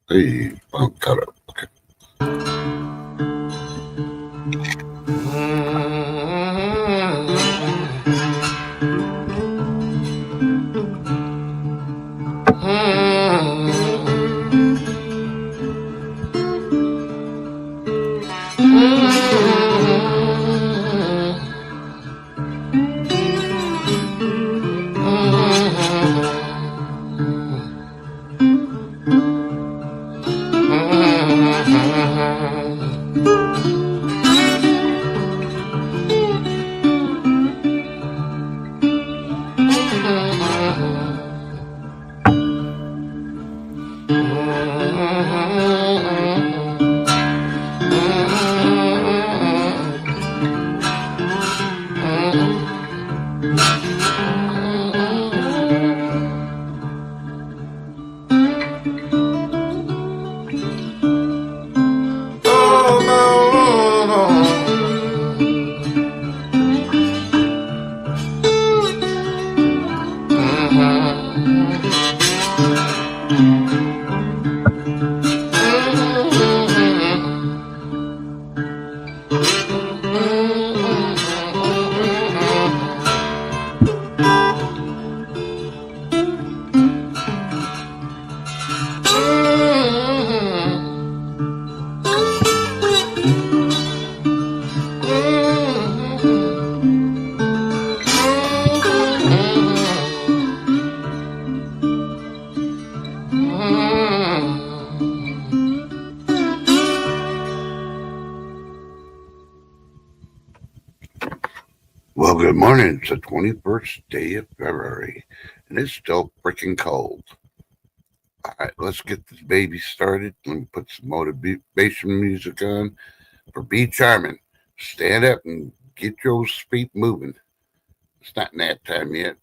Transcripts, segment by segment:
Hey, got it. Okay. Well, good morning. It's the 21st day of February, and it's still freaking cold. All right, let's get this baby started. Let me put some motivation music on for Be Charming. Stand up and get your feet moving. It's not nap time yet.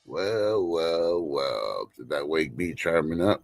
Well. Did that wake Be Charming up?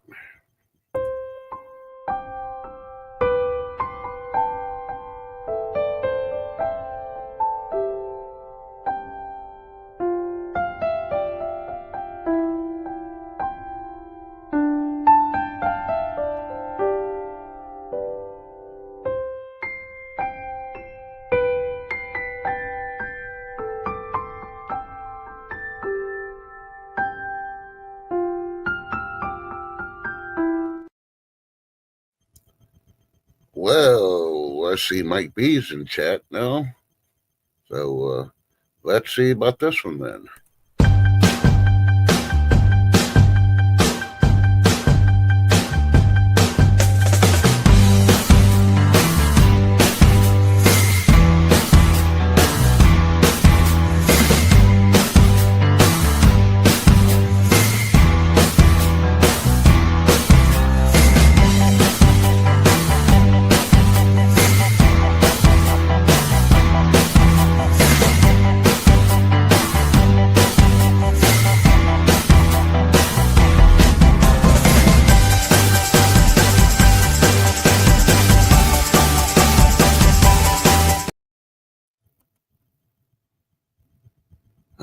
Well, I see Mike B's in chat now. So let's see about this one then.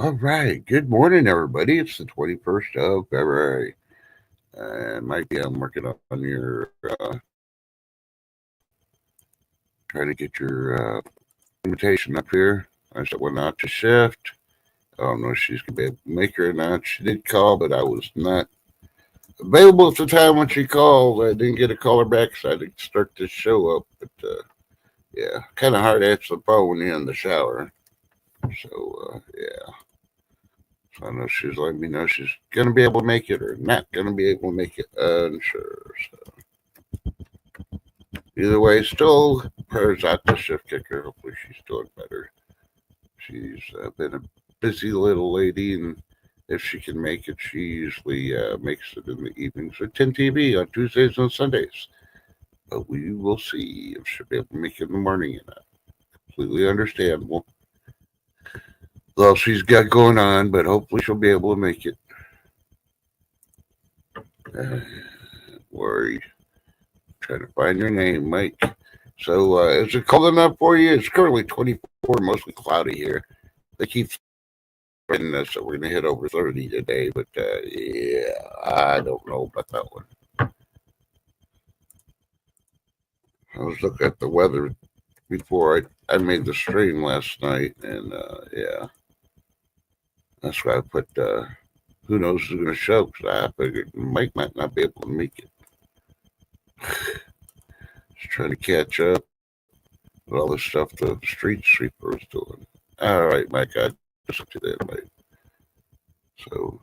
All right. Good morning, everybody. It's the 21st of February. Mikey, I'm working on your, trying to get your invitation up here. I said, well, not to shift. I don't know if she's going to be able to make her or not. She did call, but I was not available at the time when she called. I didn't get a caller back, so I had to start this show up. But yeah, kind of hard to answer the phone when you're in the shower. So, yeah. So I know she's letting me know she's going to be able to make it or not going to be able to make it. Unsure. So either way, still prayers out to Shift Kicker. Hopefully she's doing better. She's been a busy little lady, and if she can make it, she usually makes it in the evenings at 10 TV on Tuesdays and Sundays. But we will see if she'll be able to make it in the morning or not. Completely understandable. Well, she's got going on, but hopefully she'll be able to make it. Worried. Trying to find your name, Mike. So, is it cold enough for you? It's currently 24, mostly cloudy here. They keep saying us that we're going to hit over 30 today, but yeah, I don't know about that one. I was looking at the weather before I made the stream last night, and yeah, that's why I put who knows who's going to show, because I figured Mike might not be able to make it. Just trying to catch up with all the stuff the street sweeper was doing. All right, Mike, I just looked at that, Mike. So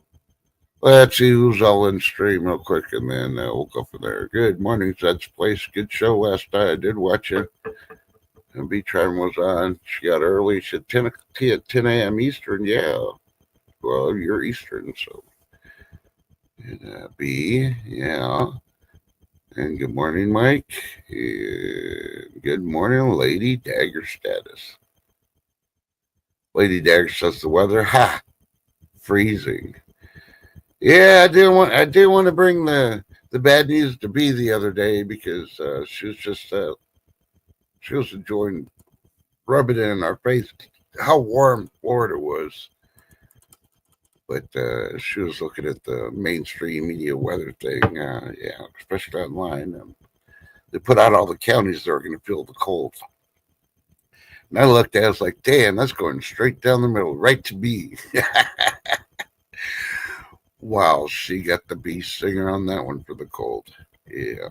let's see who's all in stream real quick, and then we'll go from there. Good morning, Zed's Place. Good show last night. I did watch it. And B-Tron was on. She got early. She had 10 a.m. Eastern. Yeah. Well, you're Eastern, so. And B, yeah. And good morning, Mike. And good morning, Lady Dagger Status. Lady Dagger says the weather, ha, freezing. Yeah, I didn't want to bring the bad news to B the other day because she was just she was enjoying rubbing it in our face how warm Florida was. But she was looking at the mainstream media weather thing, yeah, especially online. They put out all the counties that are going to feel the cold. And I looked at it, I was like, damn, that's going straight down the middle, right to B. Wow, she got the B singer on that one for the cold. Yeah.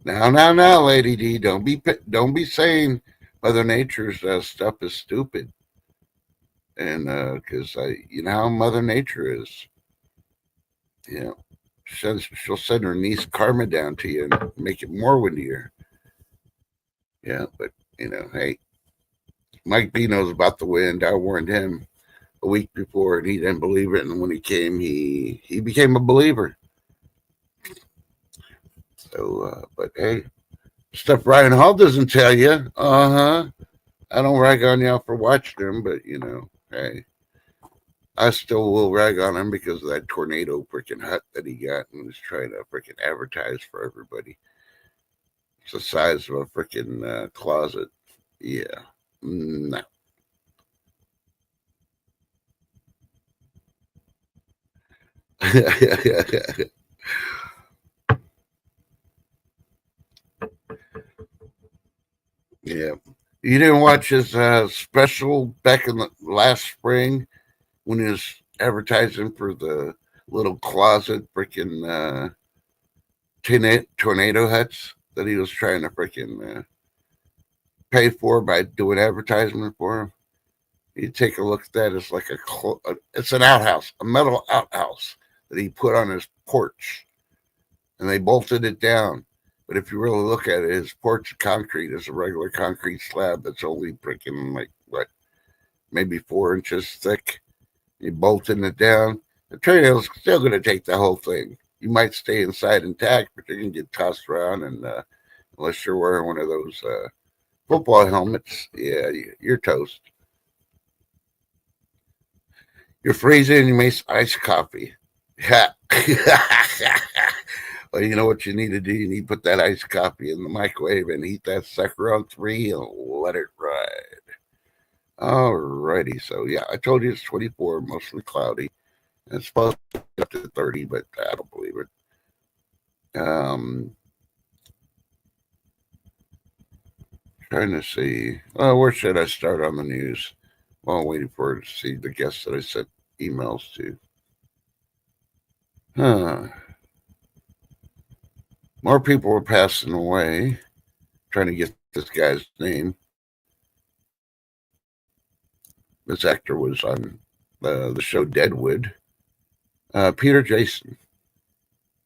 Now, Lady D, don't be saying Mother Nature's stuff is stupid. And because you know how Mother Nature is, you know, she'll send her niece Karma down to you and make it more windier. Yeah, but you know, hey, Mike B knows about the wind. I warned him a week before, and he didn't believe it. And when he came, he became a believer. So, but hey, stuff Ryan Hall doesn't tell you. I don't rag on y'all for watching him, but you know, hey, I still will rag on him because of that tornado freaking hut that he got and was trying to freaking advertise for everybody. It's the size of a freaking closet. Yeah. No. Yeah. You didn't watch his special back in the last spring when he was advertising for the little closet freaking tornado huts that he was trying to freaking pay for by doing advertisement for him. You take a look at that. It's like it's an outhouse, a metal outhouse that he put on his porch, and they bolted it down. But if you really look at it, his porch concrete is a regular concrete slab that's only freaking like what, maybe 4 inches thick. You bolting it down. The tornado's still going to take the whole thing. You might stay inside intact, but you're going to get tossed around, and unless you're wearing one of those football helmets, yeah, you're toast. You're freezing, you make iced coffee. Well, you know what you need to do? You need to put that iced coffee in the microwave and heat that sucker on 3 and let it ride. Alrighty, so yeah, I told you it's 24, mostly cloudy. It's supposed to be up to 30, but I don't believe it. Trying to see. Where should I start on the news? While I'm waiting for it to see the guests that I sent emails to. More people were passing away. Trying to get this guy's name. This actor was on the show Deadwood. Peter Jason.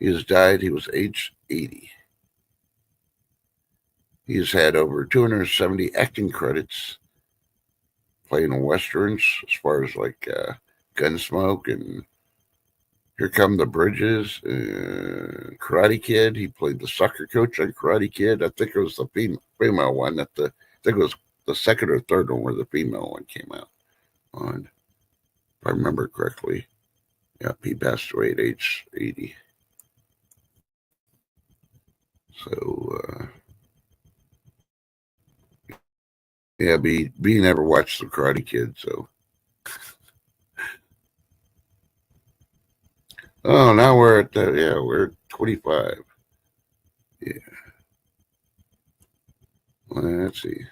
He has died. He was age 80. He's had over 270 acting credits, playing in westerns, as far as like Gunsmoke and Here Come the Bridges, Karate Kid. He played the soccer coach on Karate Kid. I think it was the female one. I think it was the second or third one where the female one came out on, if I remember correctly. Yep, he passed away at age 80. So, yeah, B never watched the Karate Kid, so. Oh, now we're at we're at 25. Yeah. Well, let's see.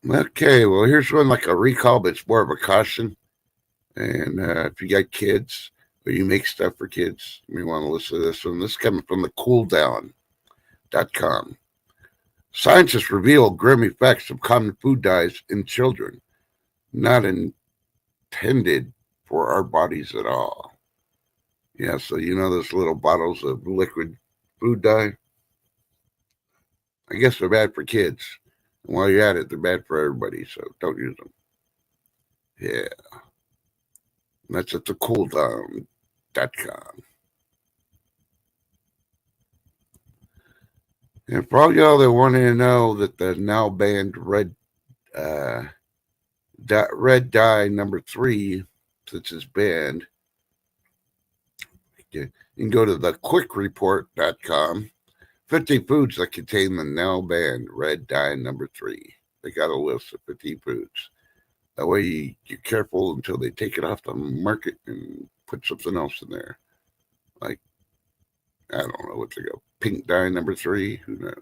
Okay, well, here's one like a recall, but it's more of a caution. And if you got kids or you make stuff for kids, you may want to listen to this one. This is coming from the cooldown.com. Scientists reveal grim effects of common food dyes in children, not intended for our bodies at all. Yeah, so you know those little bottles of liquid food dye? I guess they're bad for kids. And while you're at it, they're bad for everybody, so don't use them. Yeah. That's at the cooldown.com. And for all y'all that want to know that the now banned red dye number 3, since it's banned, you can go to thequickreport.com. 50 foods that contain the now banned red dye number 3. They got a list of 50 foods. That way you're careful until they take it off the market and put something else in there. Like, I don't know what to go. Pink dye number 3, who knows?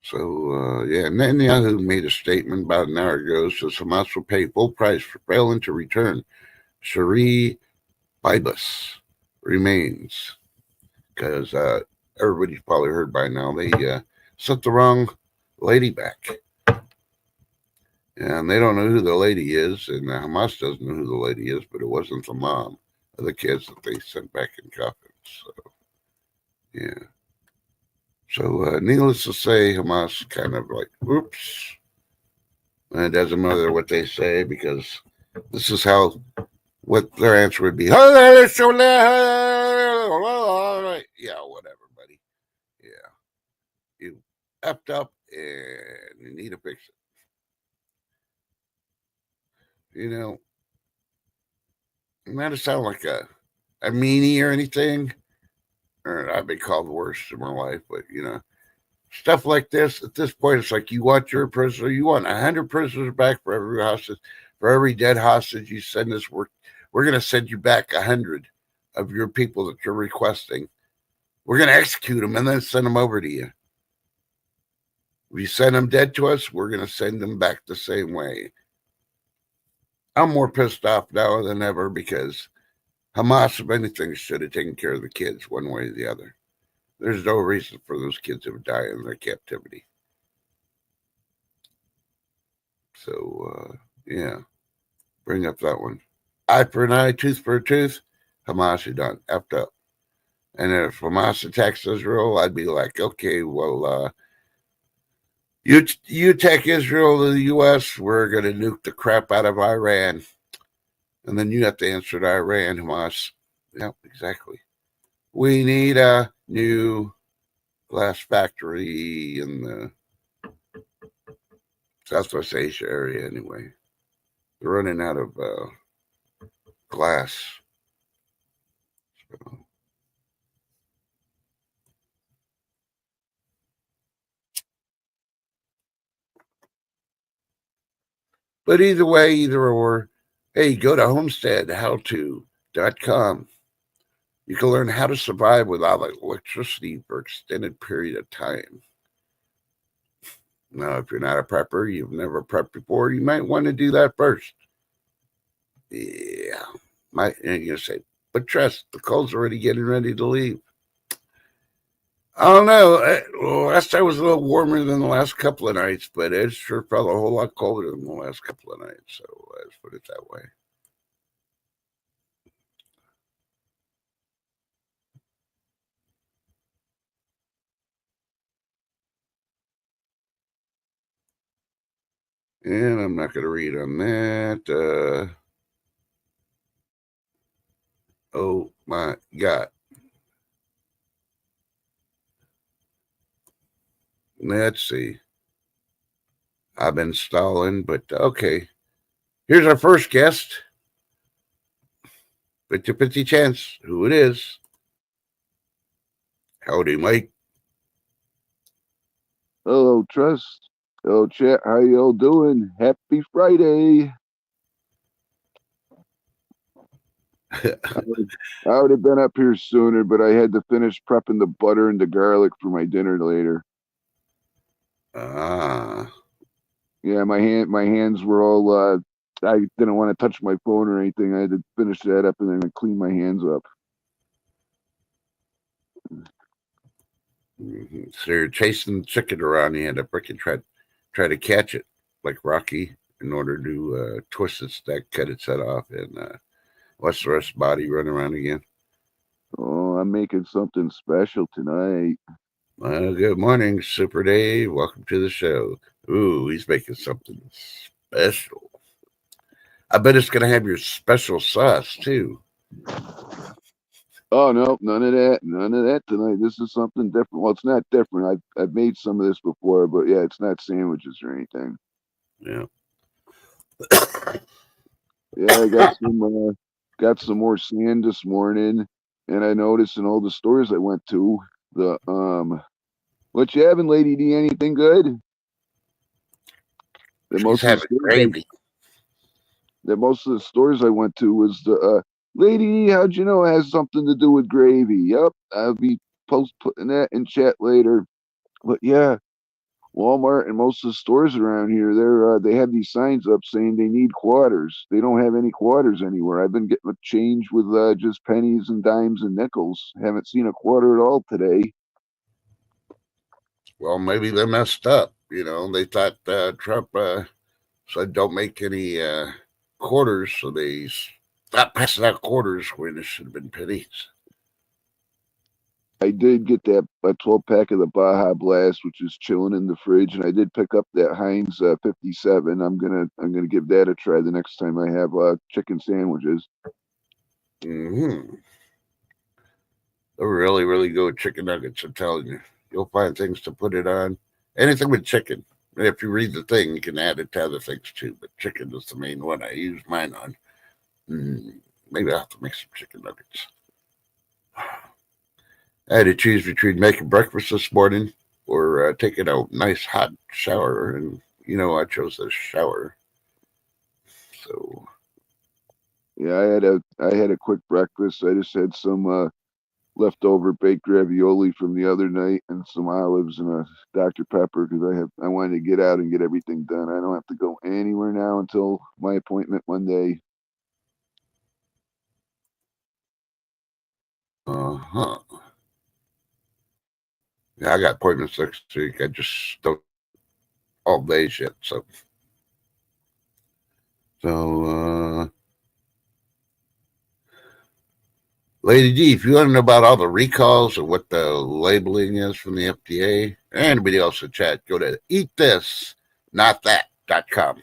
So, yeah, Netanyahu made a statement about an hour ago, says Hamas will pay full price for failing to return Shari Bibas remains. Because everybody's probably heard by now, they sent the wrong lady back. And they don't know who the lady is, and Hamas doesn't know who the lady is, but it wasn't the mom of the kids that they sent back in coffins. So, yeah. So, needless to say, Hamas kind of like, oops. And it doesn't matter what they say, because this is what their answer would be. Yeah, whatever, buddy. Yeah. You effed up and you need to fix it. You know, not to sound like a meanie or anything, or I've been called worse in my life, but stuff like this, at this point, it's like you want your prisoner, you want 100 prisoners back for every hostage, for every dead hostage you send us. We're going to send you back 100 of your people that you're requesting. We're going to execute them and then send them over to you. If you send them dead to us, we're going to send them back the same way. I'm more pissed off now than ever because Hamas, if anything, should have taken care of the kids one way or the other. There's no reason for those kids to die in their captivity. So, yeah, bring up that one. Eye for an eye, tooth for a tooth. Hamas, you done effed up. And if Hamas attacks Israel, I'd be like, okay, well, you attack Israel to the U.S., we're going to nuke the crap out of Iran. And then you have to answer to Iran, Hamas. Yep, exactly. We need a new glass factory in the Southwest Asia area anyway. They're running out of glass. So. But either way, either or, hey, go to homesteadhowto.com. You can learn how to survive without electricity for an extended period of time. Now, if you're not a prepper, you've never prepped before, you might want to do that first. Yeah. And you say, but trust, the cold's already getting ready to leave. I don't know. Last night was a little warmer than the last couple of nights, but it sure felt a whole lot colder than the last couple of nights. So let's put it that way. And I'm not going to read on that. Oh my God. Let's see. I've been stalling, but okay. Here's our first guest. 50-50 chance who it is. Howdy, Mike. Hello, Trust. Hello, chat. How y'all doing? Happy Friday. I would have been up here sooner, but I had to finish prepping the butter and the garlic for my dinner later. Yeah, my hands were all I didn't want to touch my phone or anything. I had to finish that up and then clean my hands up. So you're chasing the chicken around. You had to freaking try to catch it like Rocky in order to twist its neck, cut its head off, and watch the rest of the body run around again. Oh, I'm making something special tonight. Good morning, Super Dave. Welcome to the show. Ooh, he's making something special. I bet it's gonna have your special sauce too. Oh no, none of that tonight. This is something different. Well, it's not different. I've made some of this before, but yeah, it's not sandwiches or anything. Yeah. Yeah, I got some more sand this morning, and I noticed in all the stores I went to, the what you having, Lady D? Anything good? That She's most of the having gravy. that most of the stores I went to was the Lady D. How'd you know it has something to do with gravy? Yep, I'll be putting that in chat later. But yeah, Walmart and most of the stores around here, they have these signs up saying they need quarters. They don't have any quarters anywhere. I've been getting a change with just pennies and dimes and nickels. Haven't seen a quarter at all today. Well, maybe they messed up. They thought Trump said don't make any quarters, so they stopped passing out quarters when it should have been pennies. I did get that a 12 pack of the Baja Blast, which is chilling in the fridge, and I did pick up that Heinz 57. I'm gonna give that a try the next time I have chicken sandwiches. Mm-hmm. They're really, really good chicken nuggets. I'm telling you, you'll find things to put it on. Anything with chicken. If you read the thing, you can add it to other things too. But chicken is the main one I use mine on. Maybe I'll have to make some chicken nuggets. I had to choose between making breakfast this morning or taking a nice hot shower, and I chose the shower. So Yeah, I had a quick breakfast. I just had some leftover baked ravioli from the other night and some olives and a Dr. Pepper because I wanted to get out and get everything done. I don't have to go anywhere now until my appointment Monday. Uh-huh. Yeah, I got appointments next week. I just don't all days yet. So Lady D, if you want to know about all the recalls or what the labeling is from the FDA, anybody else in chat, go to eatthisnotthat.com.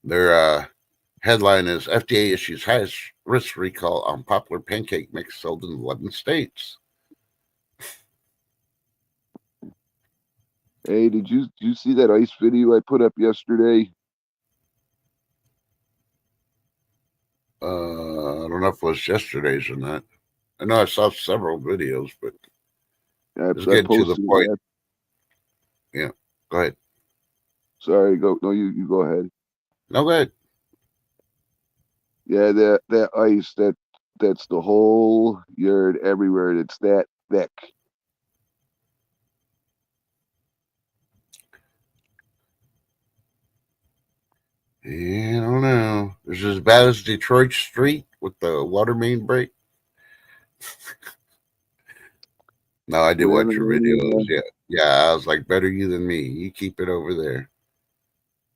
Their headline is FDA issues highest risk recall on popular pancake mix sold in 11 states. Hey, did you see that ice video I put up yesterday? I don't know if it was yesterday's or not. I know I saw several videos, but it's I getting to the posted point. that. Yeah, go ahead. Sorry, go no, you go ahead. No, go ahead. Yeah, that ice that's the whole yard everywhere. It's that thick. Yeah, I don't know. Is it as bad as Detroit Street with the water main break? No, I did We watch haven't your videos. Yeah. I was like, better you than me. You keep it over there.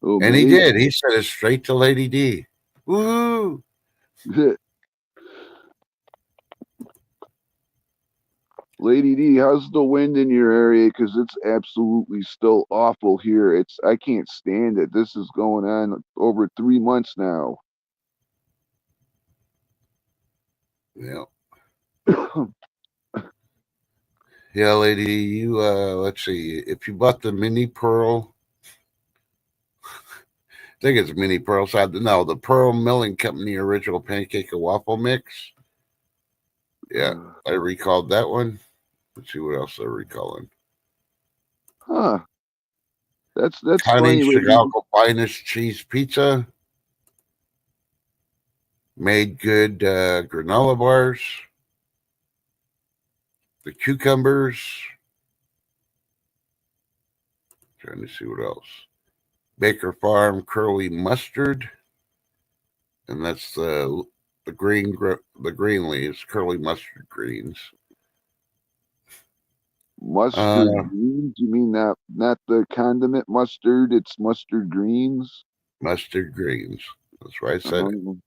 oh And he me. did. He said it straight to Lady D. Woo! Lady D, how's the wind in your area? Because it's absolutely still awful here. I can't stand it. This is going on over 3 months now. Yeah. Yeah, Lady D, you let's see. If you bought the mini pearl, I think it's mini pearl side. No, the Pearl Milling Company original pancake and waffle mix. Yeah, I recalled that one. Let's see what else they're recalling. Huh. That's Connie funny, Lady. Chicago Finest Cheese Pizza. Made good granola bars. The cucumbers. Trying to see what else. Baker Farm curly mustard, and that's the green leaves, curly mustard greens. Mustard greens? You mean not the condiment mustard? It's mustard greens. Mustard greens. That's why I said it. Um,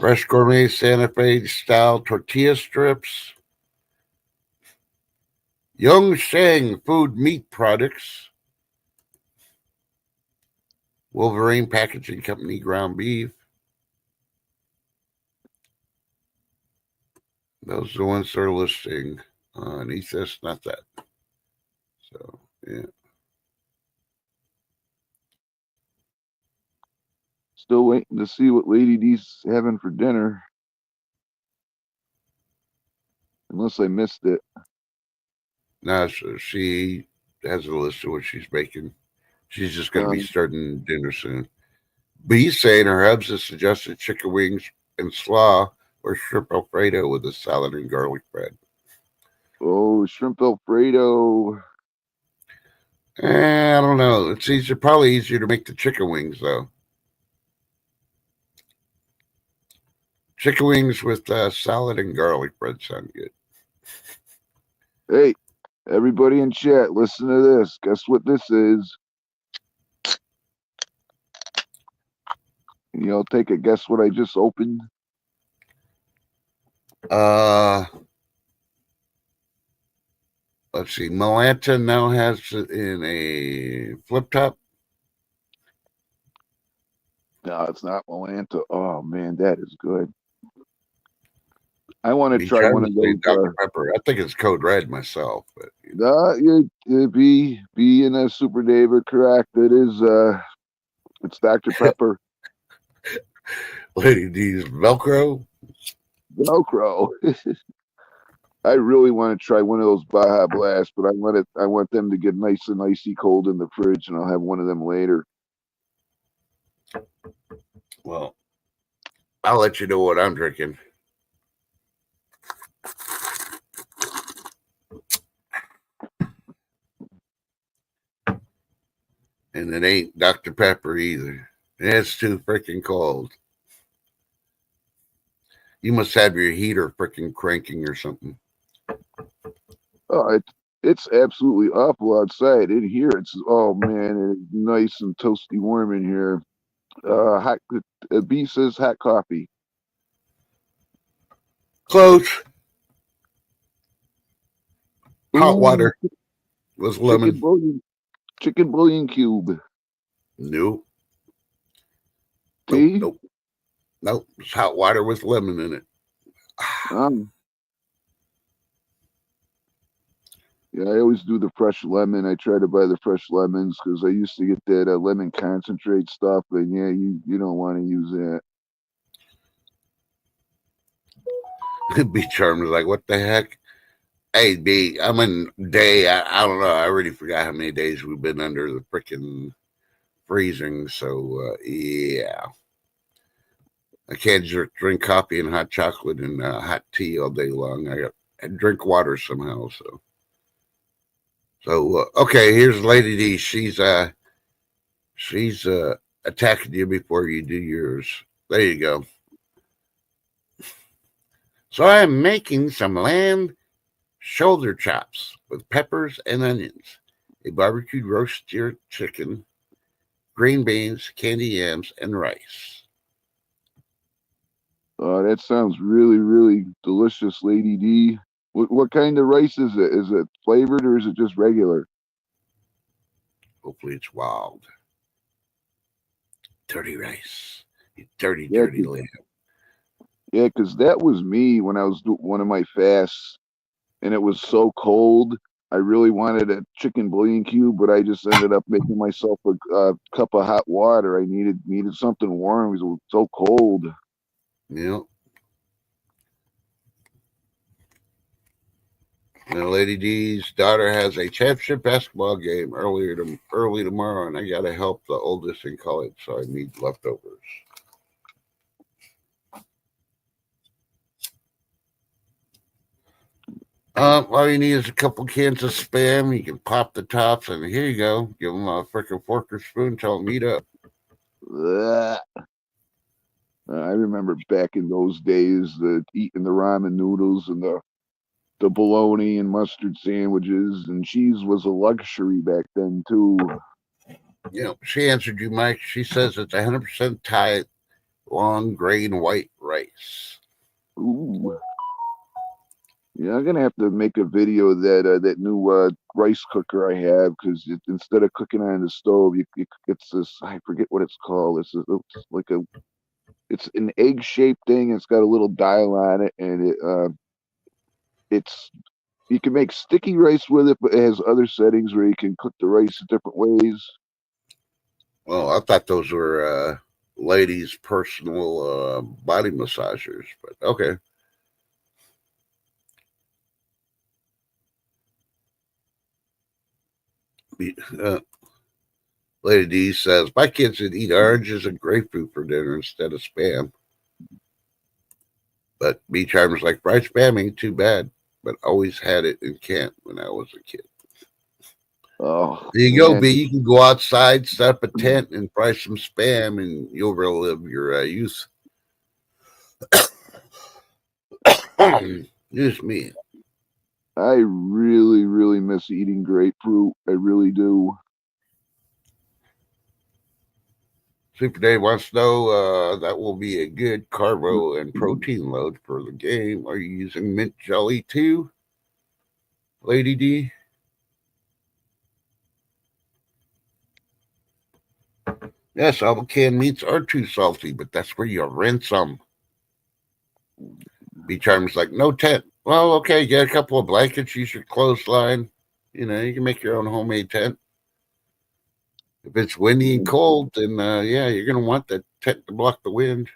Fresh Gourmet Santa Fe style tortilla strips. Yongsheng Food Meat Products. Wolverine Packaging Company ground beef. Those are the ones they're listing on Eat This, Not That. So, yeah. Still waiting to see what Lady D's having for dinner. Unless I missed it. Now, so she has a list of what she's making. She's just going to be starting dinner soon. B's saying her hubs has suggested chicken wings and slaw or shrimp Alfredo with a salad and garlic bread. Oh, shrimp Alfredo. I don't know. It's probably easier to make the chicken wings though. Chicken wings with salad and garlic bread sound good. Hey, everybody in chat, listen to this. Guess what this is? Can y'all take a guess what I just opened? Let's see. Milanta now has it in a flip top. No, it's not Milanta. Oh man, that is good. I want to Me try trying one to of say those. Dr. Pepper. I think it's Code Red myself, but You be in a Super David correct. It is it's Dr. Pepper. Lady D's Velcro. Velcro. I really want to try one of those Baja Blasts, but I want them to get nice and icy cold in the fridge, and I'll have one of them later. Well, I'll let you know what I'm drinking. And it ain't Dr. Pepper either. It's too freaking cold. You must have your heater freaking cranking or something. Oh, it's absolutely awful outside. In here, it's oh man, it's nice and toasty warm in here. Hot. B says hot coffee. Close. Hot Ooh, water with chicken lemon. bouillon, chicken bouillon cube. Nope. Nope. Tea. Nope. Nope. It's hot water with lemon in it. Um, yeah, I always do the fresh lemon. I try to buy the fresh lemons because I used to get that lemon concentrate stuff, and yeah, you don't want to use that. Be charmed like, what the heck? Hey, B, I'm in day. I don't know. I already forgot how many days we've been under the freaking freezing. So, yeah. I can't drink coffee and hot chocolate and hot tea all day long. I drink water somehow. So okay. Here's Lady D. She's attacking you before you do yours. There you go. So I'm making some lamb shoulder chops with peppers and onions, a barbecued roast steer chicken, green beans, candy yams, and rice. That sounds really, really delicious, Lady D. What kind of rice is it? Is it flavored or is it just regular? Hopefully it's wild. Dirty rice. You dirty, Yeah, dirty lamb. yeah, because that was me when I was doing one of my fasts, and it was so cold. I really wanted a chicken bouillon cube, but I just ended up making myself a cup of hot water. I needed something warm because it was so cold. You know, Lady D's daughter has a championship basketball game early tomorrow, and I got to help the oldest in college, so I need leftovers. All you need is a couple cans of Spam. You can pop the tops, and here you go. Give them a freaking fork or spoon. Tell them eat up. Ugh. I remember back in those days, eating the ramen noodles and the bologna and mustard sandwiches, and cheese was a luxury back then too. You know, she answered you, Mike. She says it's 100% Thai long grain white rice. Ooh. Yeah, I'm gonna have to make a video of that new rice cooker I have because instead of cooking on the stove, it's this I forget what it's called. It's like it's an egg shaped thing. It's got a little dial on it, and it's you can make sticky rice with it, but it has other settings where you can cook the rice different ways. Well, I thought those were ladies' personal body massagers, but okay. Uh, Lady D says, my kids would eat oranges and grapefruit for dinner instead of Spam. But B Charmer's like, fried Spam ain't too bad, but always had it in camp when I was a kid. Oh There you go, man, B. You can go outside, set up a tent, and fry some Spam, and you'll relive your youth. Excuse me. I really, really miss eating grapefruit. I really do. Super Dave wants to know that will be a good carbo and protein load for the game. Are you using mint jelly too, Lady D? Yes, all the canned meats are too salty, but that's where you rinse them. B Charm's like, no tent. Well, okay, get a couple of blankets, use your clothesline. You know, you can make your own homemade tent. If it's windy and cold, then yeah, you're gonna want that tent to block the wind.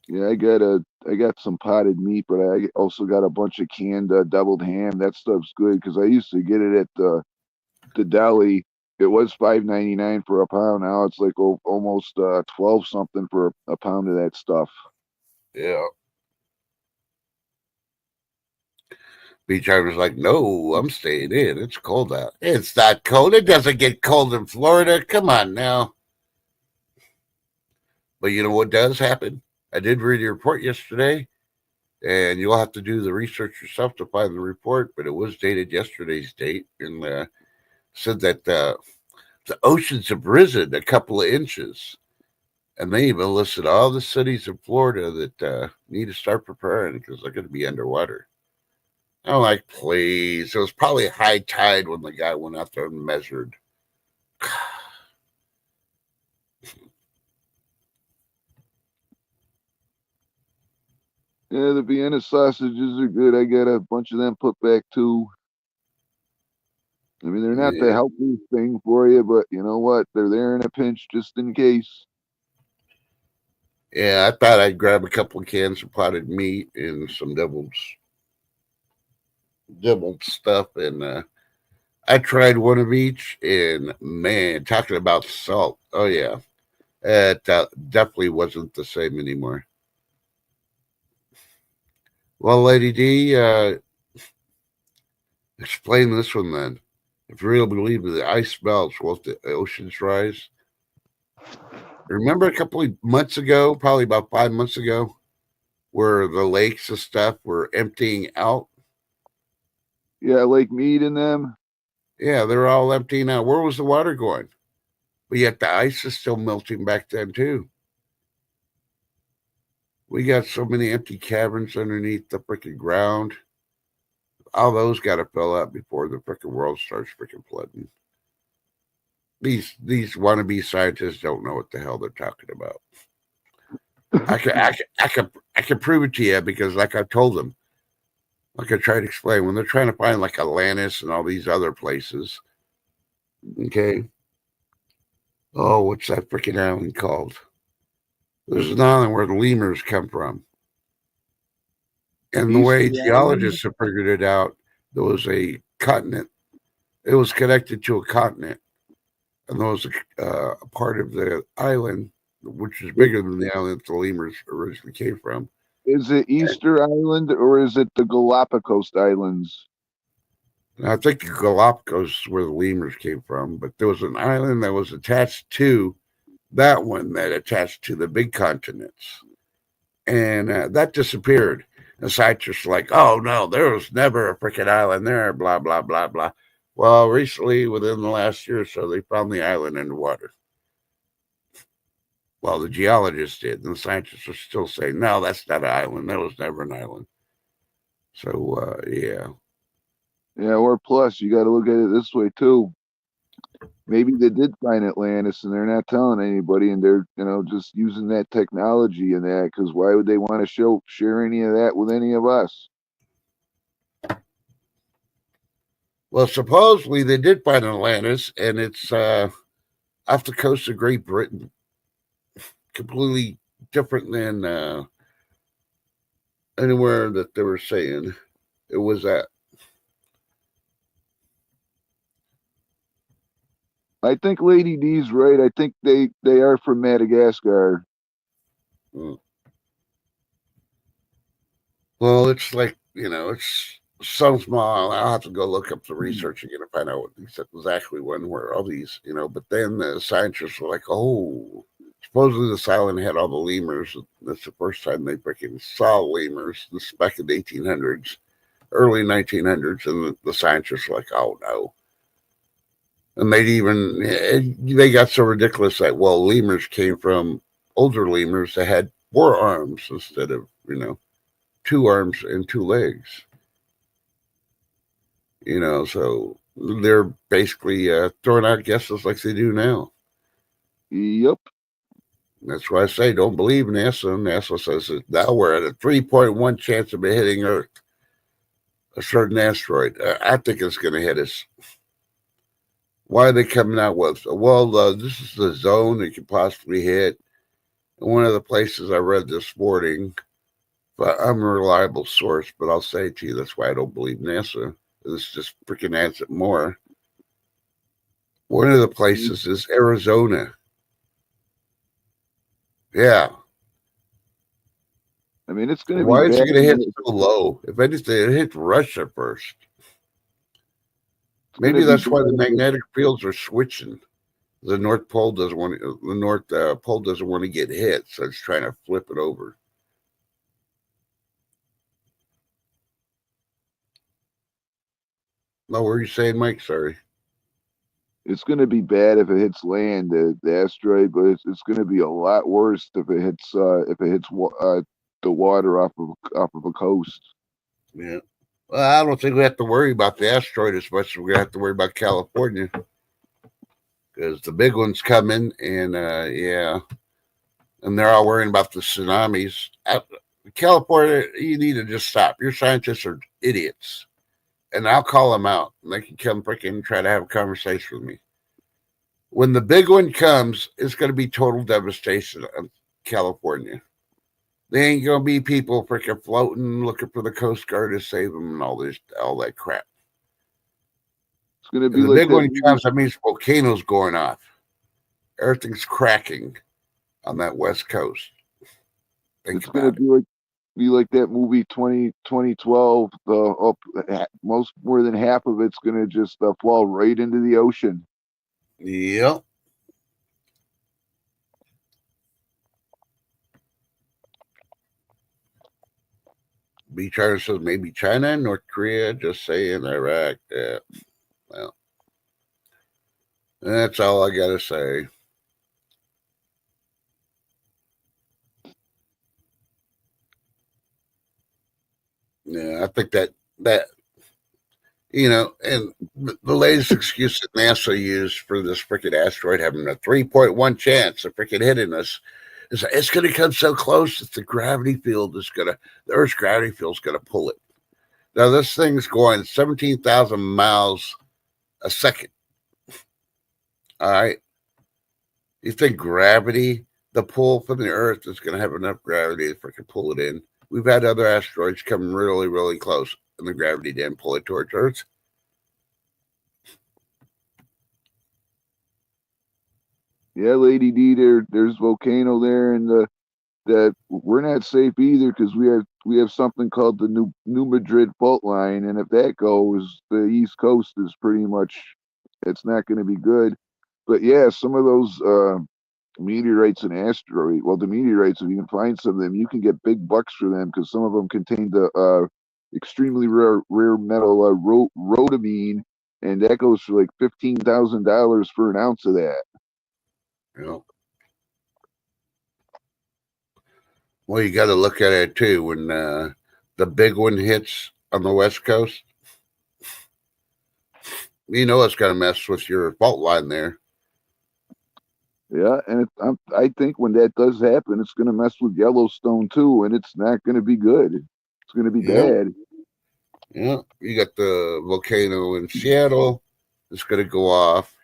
Yeah, I got some potted meat, but I also got a bunch of canned doubled ham. That stuff's good because I used to get it at the deli. It was 5.99 for a pound. Now it's like almost 12 something for a pound of that stuff. Yeah. Beach driver's like, no, I'm staying in. It's cold out. It's not cold. It doesn't get cold in Florida. Come on now. But you know what does happen? I did read your report yesterday, and you'll have to do the research yourself to find the report, but it was dated yesterday's date, and said that the oceans have risen a couple of inches. And they even listed all the cities in Florida that need to start preparing because they're going to be underwater. I'm like, please. It was probably high tide when the guy went out there and measured. Yeah, the Vienna sausages are good. I got a bunch of them put back too. I mean, they're not the Yeah, healthiest thing for you, but you know what? They're there in a pinch just in case. yeah. I thought I'd grab a couple of cans of potted meat and some deviled stuff, and I tried one of each. And man, talking about salt, oh yeah, it definitely wasn't the same anymore. Well, Lady D, explain this one then. If you really believe that the ice melts, will the oceans rise? Remember a couple of months ago, probably about 5 months ago, where the lakes and stuff were emptying out? Yeah, Lake Mead in them. Yeah, they're all emptying out. Where was the water going? But yet the ice is still melting back then too. We got so many empty caverns underneath the freaking ground. All those got to fill up before the freaking world starts freaking flooding. These wannabe scientists don't know what the hell they're talking about. I can prove it to you because, like I told them, like I tried to explain, when they're trying to find like Atlantis and all these other places, okay. Oh, what's that freaking island called? There's an island where the lemurs come from. And the Easter way Island. geologists have figured it out, there was a continent. It was connected to a continent, and there was a part of the island which is bigger than the island the lemurs originally came from. Is it Easter Island or is it the Galapagos Islands? And I think the Galapagos is where the lemurs came from, but there was an island that was attached to that one that attached to the big continents, and that disappeared. The scientists were like, "Oh no, there was never a freaking island there." Blah blah blah blah. Well, recently, within the last year or so, they found the island in the water. Well, the geologists did, and the scientists are still saying, "No, that's not an island. There was never an island." So, yeah. Yeah, or plus, you got to look at it this way too. Maybe they did find Atlantis and they're not telling anybody, and they're just using that technology and that. Because why would they want to share any of that with any of us? Well, supposedly they did find Atlantis, and it's off the coast of Great Britain. Completely different than anywhere that they were saying it was at. I think Lady D's right. I think they are from Madagascar. Mm. Well, it's like, it's some small. I'll have to go look up the research again to find out what exactly when were all these, But then the scientists were like, oh, supposedly this island had all the lemurs. That's the first time they freaking saw lemurs. This back in the 1800s, early 1900s, and the scientists were like, oh no. And they got so ridiculous that, well, lemurs came from older lemurs that had 4 arms instead of 2 arms and 2 legs. So they're basically throwing out guesses like they do now. Yep. That's why I say don't believe NASA. NASA says that now we're at a 3.1 chance of it hitting Earth, a certain asteroid. I think it's going to hit us. Why are they coming out with? Well, this is the zone it could possibly hit. And one of the places I read this morning, but I'm a reliable source, but I'll say it to you, that's why I don't believe NASA. This just freaking adds it more. One of the places is Arizona. Yeah. I mean, it's going to be Why is bad. it going to hit so low? If anything, it hit Russia first. It's going Maybe to be that's why the bad. magnetic fields are switching. The North Pole doesn't want the North Pole doesn't want to get hit, so it's trying to flip it over. No, what were you saying, Mike? Sorry. It's going to be bad if it hits land, the asteroid, but it's going to be a lot worse if it hits the water off of a coast. Yeah. Well, I don't think we have to worry about the asteroid as much as we're gonna have to worry about California because the big one's coming, and yeah, and they're all worrying about the tsunamis. California, you need to just stop. Your scientists are idiots, and I'll call them out. And they can come freaking try to have a conversation with me. When the big one comes, it's going to be total devastation of California. They ain't gonna be people freaking floating, looking for the Coast Guard to save them, and all that crap. It's going to And be the like big that one movie. comes, that means volcanoes going off. Everything's cracking on that west coast. Think It's going to about it. be like that movie 2012. Most more than half of it's going to just fall right into the ocean. Yep. B China says maybe China and North Korea, just saying Iraq. Yeah. Well, that's all I gotta say. Yeah, I think that and the latest excuse that NASA used for this freaking asteroid having a 3.1 chance of freaking hitting us is that it's going to come so close that the Earth's gravity field is going to pull it. Now, this thing's going 17,000 miles a second. All right. You think gravity, the pull from the Earth, is going to have enough gravity to freaking pull it in? We've had other asteroids come really, really close, and the gravity didn't pull it towards Earth. Yeah, Lady D, there's volcano there, and that we're not safe either because we have something called the New Madrid fault line, and if that goes, the East Coast is pretty much it's not going to be good. But yeah, some of those meteorites and asteroid. Well, the meteorites, if you can find some of them, you can get big bucks for them because some of them contain the extremely rare metal rhodamine, and that goes for like $15,000 for an ounce of that. You know, well, you got to look at it too. When the big one hits on the West Coast, it's going to mess with your fault line there. Yeah, and I think when that does happen, it's going to mess with Yellowstone too, and it's not going to be good. It's going to be Yep. bad. Yeah. You got the volcano in Seattle. It's going to go off.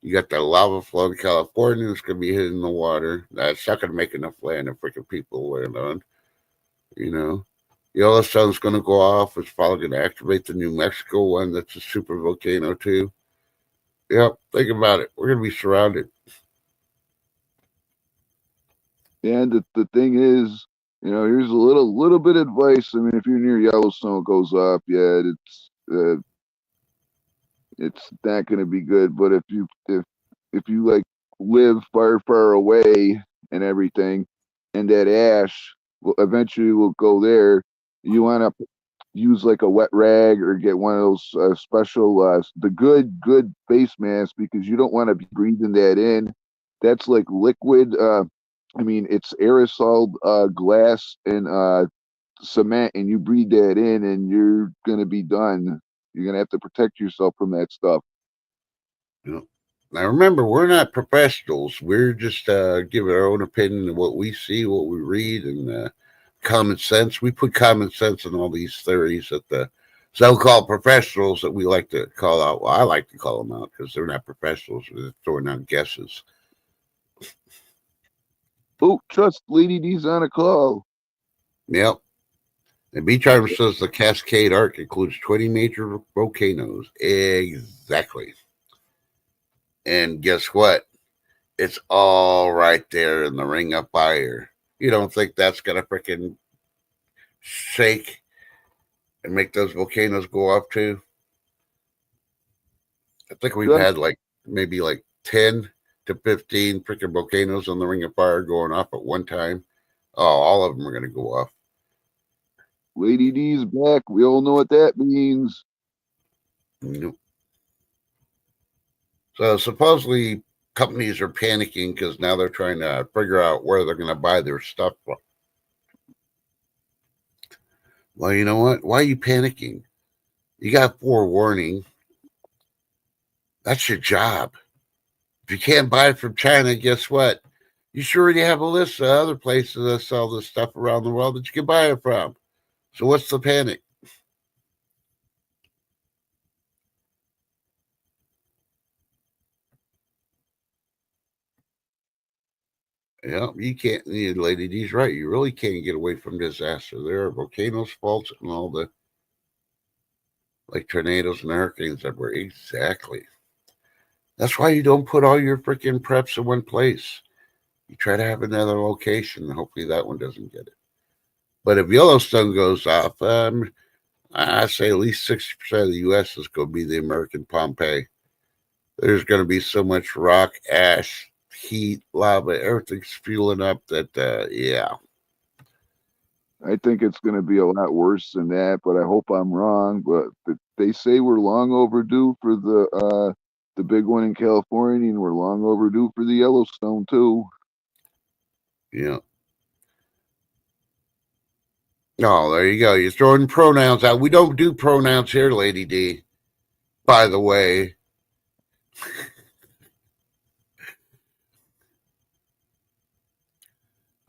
You got the lava flow in California. It's going to be hitting the water. That's not going to make enough land to freaking people land on. Yellowstone's going to go off. It's probably going to activate the New Mexico one. That's a super volcano too. Yep. Think about it. We're going to be surrounded. And the thing is, here's a little bit of advice. I mean, if you're near Yellowstone, it goes up. Yeah, it's not going to be good. But if you like live far away and everything, and that ash will eventually will go there, you want to use like a wet rag or get one of those special the good face masks because you don't want to be breathing that in. That's like liquid. I mean, it's aerosol glass and cement, and you breathe that in, and you're gonna be done. You're gonna have to protect yourself from that stuff. Yep. Now remember, we're not professionals. We're just giving our own opinion of what we see, what we read, and common sense. We put common sense in all these theories that the so-called professionals that we like to call out. Well, I like to call them out because they're not professionals. They're throwing out guesses. Oh, trust Lady D's on a call. Yep. And Beach Arm says the Cascade Arc includes 20 major volcanoes. Exactly. And guess what? It's all right there in the Ring of Fire. You don't think that's going to freaking shake and make those volcanoes go up too? I think we've had like maybe like 10 to 15 freaking volcanoes on the Ring of Fire going off at one time. Oh, all of them are going to go off. Lady D's back. We all know what that means. Nope. So supposedly companies are panicking because now they're trying to figure out where they're going to buy their stuff from. Well, you know what? Why are you panicking? You got forewarning. That's your job. If you can't buy it from China, guess what? You sure already have a list of other places that sell this stuff around the world that you can buy it from. So what's the panic? Yeah, you can't. Lady D's right. You really can't get away from disaster. There are volcanoes, faults, and all the like tornadoes and hurricanes everywhere. Exactly. That's why you don't put all your freaking preps in one place. You try to have another location. Hopefully that one doesn't get it. But if Yellowstone goes off, I say at least 60% of the U.S. is going to be the American Pompeii. There's going to be so much rock, ash, heat, lava, everything's fueling up that, yeah. I think it's going to be a lot worse than that, but I hope I'm wrong. But they say we're long overdue for the big one in California, and we're long overdue for the Yellowstone too. Yeah. Oh, there you go. You're throwing pronouns out. We don't do pronouns here, Lady D. By the way.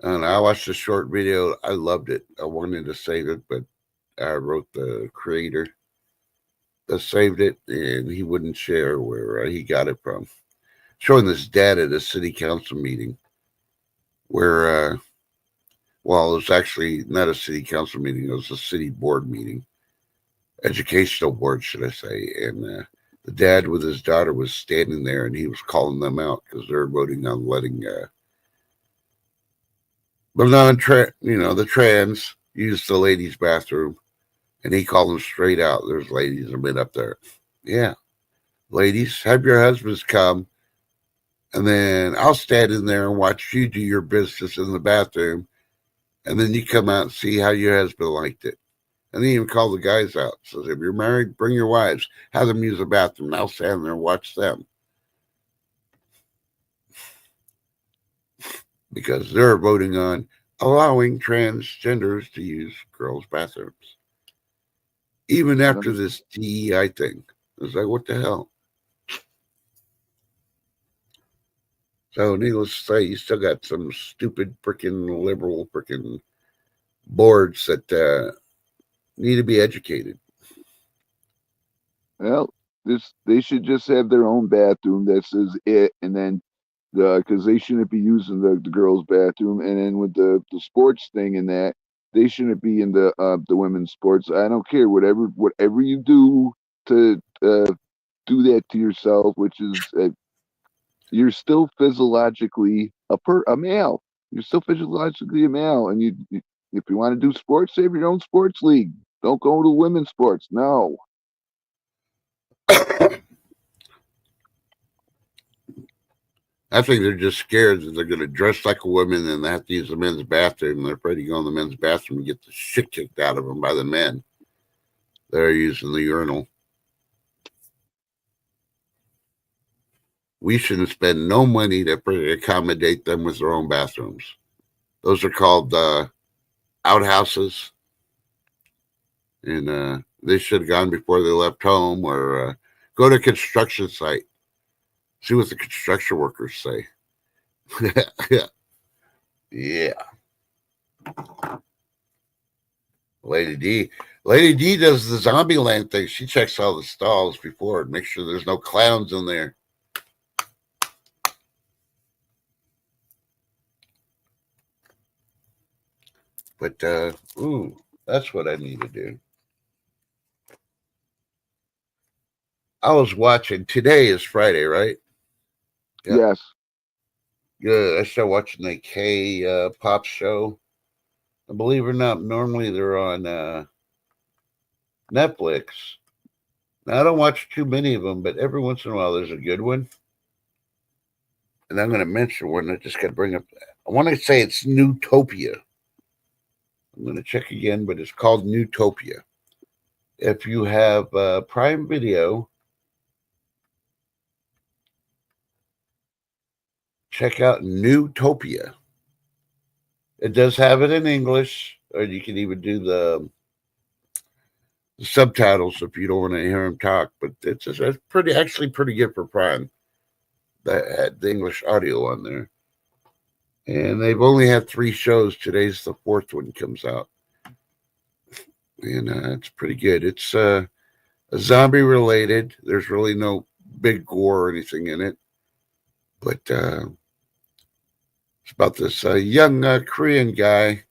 And I watched a short video. I loved it. I wanted to save it, but I wrote the creator that saved it, and he wouldn't share where he got it from. Showing this dad at a city council meeting where, well, it was actually not a city council meeting. It was a city board meeting, educational board, should I say. And the dad with his daughter was standing there, and he was calling them out because they're voting on letting the trans use the ladies' bathroom. And he called them straight out. There's ladies and men up there. Yeah. Ladies, have your husbands come, and then I'll stand in there and watch you do your business in the bathroom. And then you come out and see how your husband liked it. And then even call the guys out. Says, if you're married, bring your wives. Have them use the bathroom. I'll stand there and watch them. Because they're voting on allowing transgenders to use girls' bathrooms. Even after this DEI thing. It's like, what the hell? So, needless to say, you still got some stupid freaking liberal freaking boards that need to be educated. Well, they should just have their own bathroom that says it, and then because they shouldn't be using the girls' bathroom, and then with the sports thing and that they shouldn't be in the women's sports. I don't care whatever you do to do that to yourself, which is you're still physiologically a male. You're still physiologically a male, and if you want to do sports, save your own sports league. Don't go to women's sports. No. I think they're just scared that they're going to dress like a woman and they have to use the men's bathroom. They're afraid to go in the men's bathroom and get the shit kicked out of them by the men. They're using the urinal. We shouldn't spend no money to accommodate them with their own bathrooms. Those are called outhouses. And they should have gone before they left home or go to a construction site. See what the construction workers say. Yeah. Lady D does the Zombieland thing. She checks all the stalls before and makes sure there's no clowns in there. But that's what I need to do. I was watching. Today is Friday, right? Yep. Yes. Good. I started watching the K pop show. And believe it or not, normally they're on Netflix. Now, I don't watch too many of them, but every once in a while there's a good one. And I'm going to mention one. I just got to bring up. I want to say it's Newtopia. I'm going to check again, but it's called Newtopia. If you have Prime Video, check out Newtopia. It does have it in English, or you can even do the subtitles if you don't want to hear him talk. But it's actually pretty good for Prime. That had the English audio on there, and they've only had 3 shows. Today's the 4th one comes out, and it's pretty good. It's a zombie related. There's really no big gore or anything in it, but it's about this young Korean guy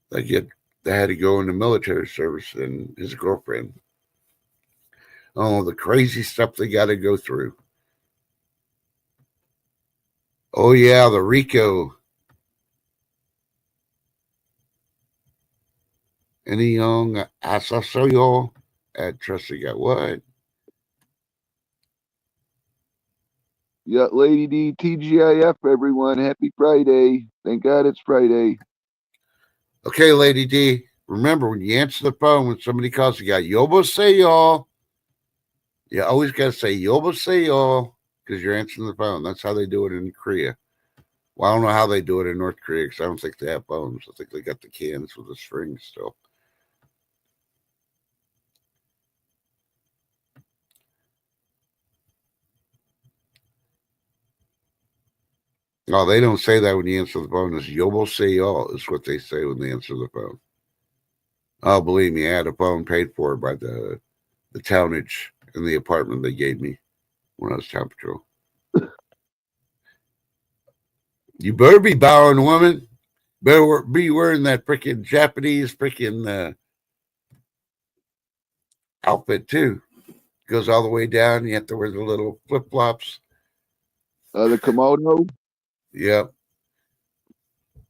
that had to go into military service, and his girlfriend. Oh, the crazy stuff they got to go through. Oh yeah, the Rico. Any young asasoyo at Trusty got what? Yeah, Lady D, TGIF, everyone. Happy Friday. Thank God it's Friday. Okay, Lady D. Remember, when you answer the phone, when somebody calls, you got Yoboseyo. You always got to say Yoboseyo because you're answering the phone. That's how they do it in Korea. Well, I don't know how they do it in North Korea because I don't think they have phones. I think they got the cans with the strings still. Oh, they don't say that when you answer the phone. It's Yoboseyo is what they say when they answer the phone. Oh, believe me, I had a phone paid for by the townage in the apartment they gave me when I was town patrol. You better be bowing, woman. Better be wearing that freaking Japanese freaking outfit too. Goes all the way down. You have to wear the little flip flops. The kimono. Yep.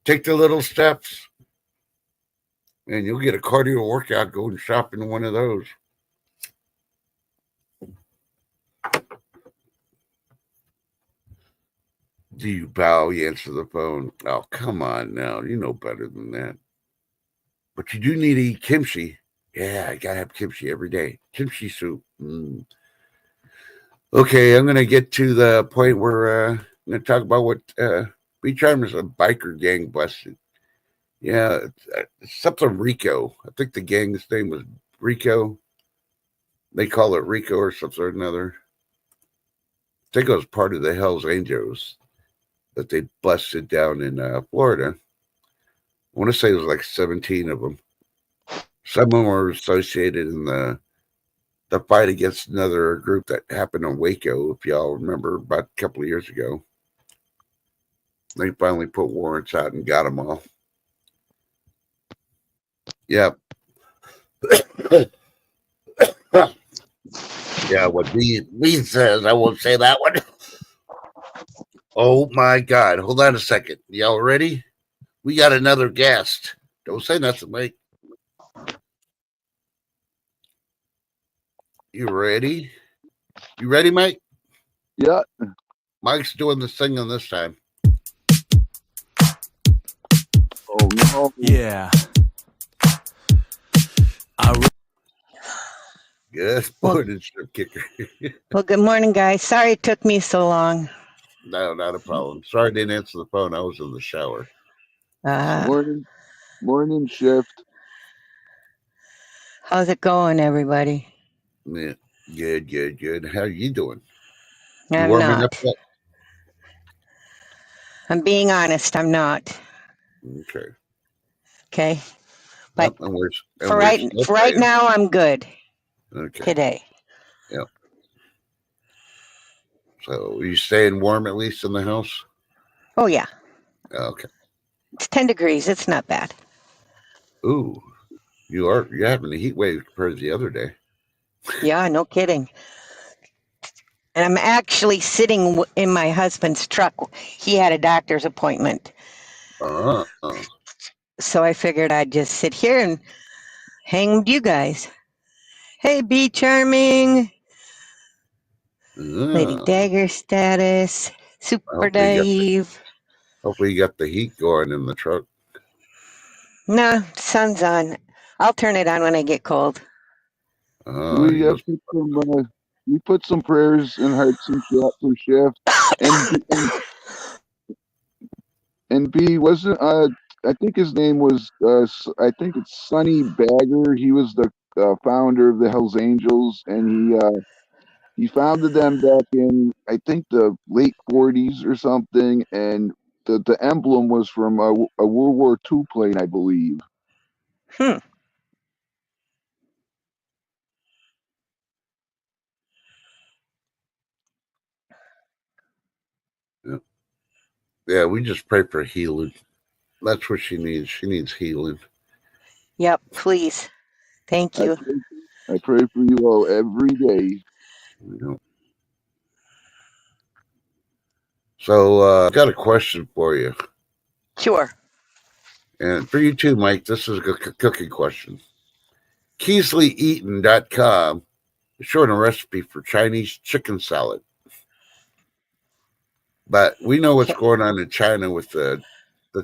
Take the little steps, and you'll get a cardio workout going shopping in one of those. Do you bow? You answer the phone. Oh, come on now. You know better than that. But you do need to eat kimchi. Yeah, I gotta have kimchi every day. Kimchi soup. Okay, I'm gonna get to the point where I'm gonna talk about what Beach Armor's a biker gang busted. Yeah, it's something Rico. I think the gang's name was Rico. They call it Rico or something or another. I think it was part of the Hells Angels that they busted down in Florida. I want to say it was like 17 of them. Some of them were associated in the fight against another group that happened in Waco, if y'all remember, about a couple of years ago. They finally put warrants out and got them all. Yep. Yeah, what Lee says, I won't say that one. Oh my God. Hold on a second. Y'all ready? We got another guest. Don't say nothing, Mike. You ready? You ready, Mike? Yeah. Mike's doing the singing this time. Oh no. Yeah. Good morning, Strip Kicker. Well, good morning, guys. Sorry it took me so long. No, not a problem. Sorry I didn't answer the phone. I was in the shower. Morning shift. How's it going, everybody? Yeah, good. How you doing? You I'm warming not. up yet? I'm being honest. I'm not. Okay. Okay. But Yep, for right now, I'm good. Okay. Today. Yep. So are you staying warm at least in the house? Oh, yeah. Okay. It's 10 degrees. It's not bad. Ooh, you're having a heat wave compared to the other day. Yeah, no kidding. And I'm actually sitting in my husband's truck. He had a doctor's appointment. So I figured I'd just sit here and hang with you guys. Hey, Bee Charming, Lady Ah, Dagger Status, Super hopefully Dave. you got the heat going in the truck. Nah, sun's on. I'll turn it on when I get cold. We You put some we put some prayers and hearts and chat for Chef and B wasn't I think his name was I think it's Sonny Bagger. He was the founder of the Hells Angels, and he founded them back in I think the late '40s or something. And the emblem was from a World War II plane, I believe. Hmm. yeah, we just pray for healing. That's what she needs. She needs healing. Yep, please. Thank I you. pray, I pray for you all every day. You know. So, I got a question for you, Sure. and for you too, Mike. This is a cooking question. KeesleyEaton.com is showing a recipe for Chinese chicken salad, but we know what's Okay. going on in China with the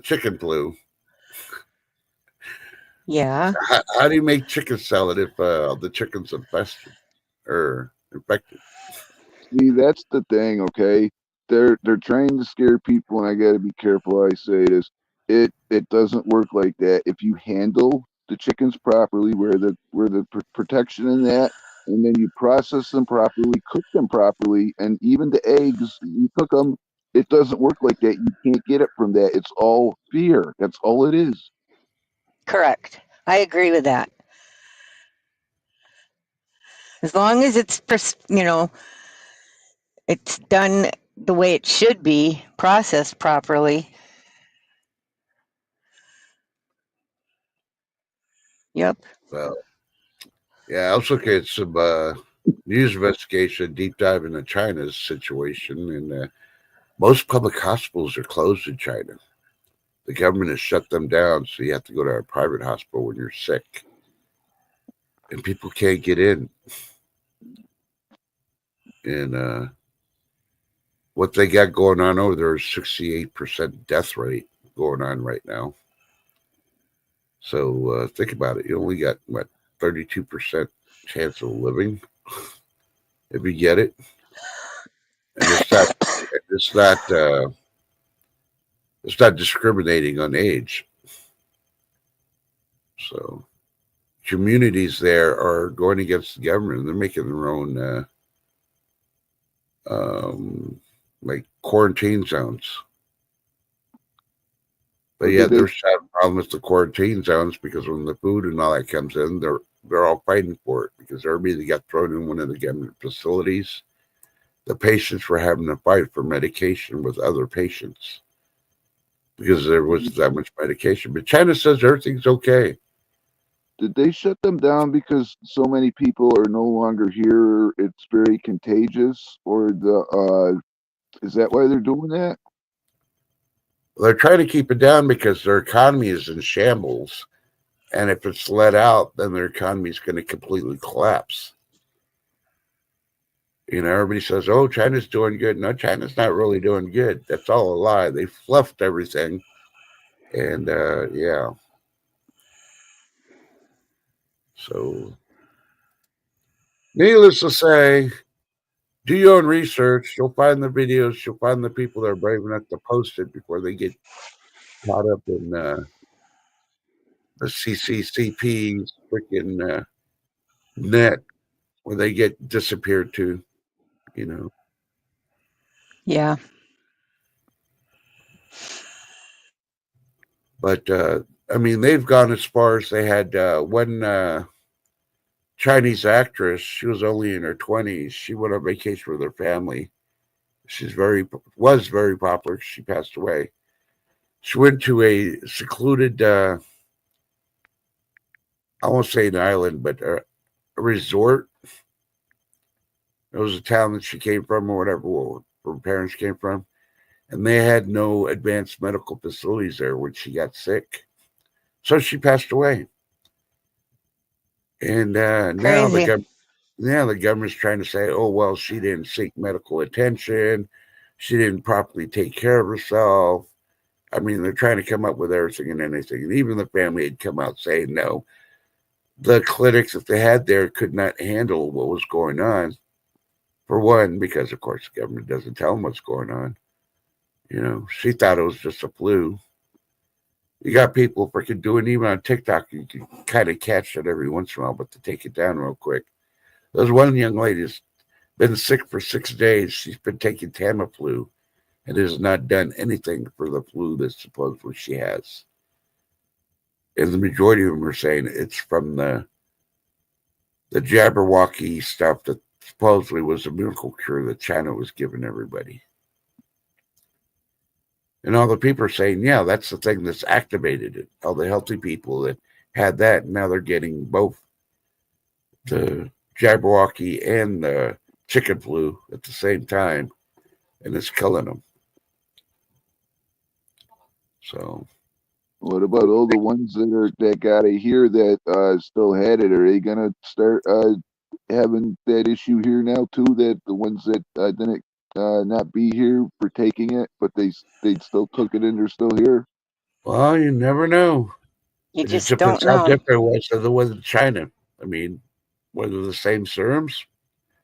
chicken flu. Yeah. How do you make chicken salad if the chicken's infested or infected? See, that's the thing, okay? They're trying to scare people, and I got to be careful how I say this. It doesn't work like that. If you handle the chickens properly, where the protection in that, and then you process them properly, cook them properly, and even the eggs, you cook them. It doesn't work like that. You can't get it from that. It's all fear. That's all it is. Correct. I agree with that. As long as it's done the way it should be, processed properly. Yep. Well, yeah, I was looking at some news investigation, deep dive into China's situation, and most public hospitals are closed in China. The government has shut them down, so you have to go to a private hospital when you're sick, and people can't get in. And what they got going on over there is 68% death rate going on right now. So think about it. You only got what 32% chance of living if you get it, and it's not it's not discriminating on age. So communities there are going against the government. They're making their own like quarantine zones. But So yeah, did they there's having problems with the quarantine zones because when the food and all that comes in, they're all fighting for it because everybody that got thrown in one of the government facilities, the patients were having to fight for medication with other patients because there was that much medication. But China says everything's okay. did they shut them down because so many people are no longer here? It's very contagious, or the is that why they're doing that? They're trying to keep it down because their economy is in shambles. And if it's let out, then their economy is going to completely collapse. You know, everybody says, oh, China's doing good. No, China's not really doing good. That's all a lie. They fluffed everything. And yeah. So, needless to say, do your own research. You'll find the videos. You'll find the people that are brave enough to post it before they get caught up in the CCCP's freaking net where they get disappeared to, you know. Yeah. But I mean, they've gone as far as they had one Chinese actress. She was only in her 20s. She went on vacation with her family. She's was very popular. She passed away. She went to a secluded, I won't say an island, but a resort. It was a town that she came from, or whatever, where her parents came from, and they had no advanced medical facilities there when she got sick. So she passed away. And now Crazy. the government's trying to say, oh, well, she didn't seek medical attention. She didn't properly take care of herself. I mean, they're trying to come up with everything and anything. And even the family had come out saying, no, the clinics that they had there could not handle what was going on. For one, because, of course, the government doesn't tell them what's going on. You know, she thought it was just a flu. You got people freaking doing, even on TikTok, you can kind of catch it every once in a while, but to take it down real quick. There's one young lady's been sick for 6 days. She's been taking Tamiflu and has not done anything for the flu that supposedly she has. And the majority of them are saying it's from the Jabberwocky stuff that supposedly was a miracle cure that China was giving everybody. And all the people are saying, yeah, that's the thing that's activated it. All the healthy people that had that, now they're getting both the Jabberwocky and the chicken flu at the same time, and it's killing them. So, what about all the ones that got it here that still had it? Are they gonna start having that issue here now too? That the ones that didn't not be here for taking it, but they still took it and they're still here. well, you never know. You It just just don't depends how know. different it was than the one in China. I mean, whether the same serums,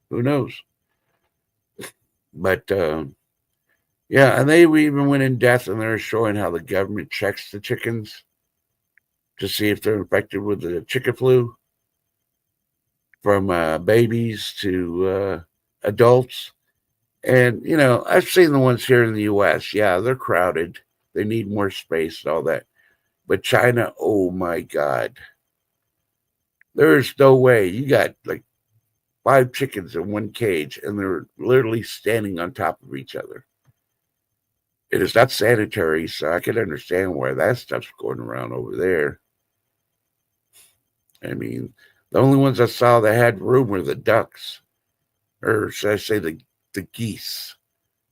who knows? But yeah, and they even went in depth and they're showing how the government checks the chickens to see if they're infected with the chicken flu, from babies to adults. And, you know, I've seen the ones here in the U.S. Yeah, they're crowded. They need more space and all that. But China, oh my God. There's no way. You got like 5 chickens in one cage and they're literally standing on top of each other. It is not sanitary, so I can understand why that stuff's going around over there. I mean, the only ones I saw that had room were the ducks, or should I say the geese?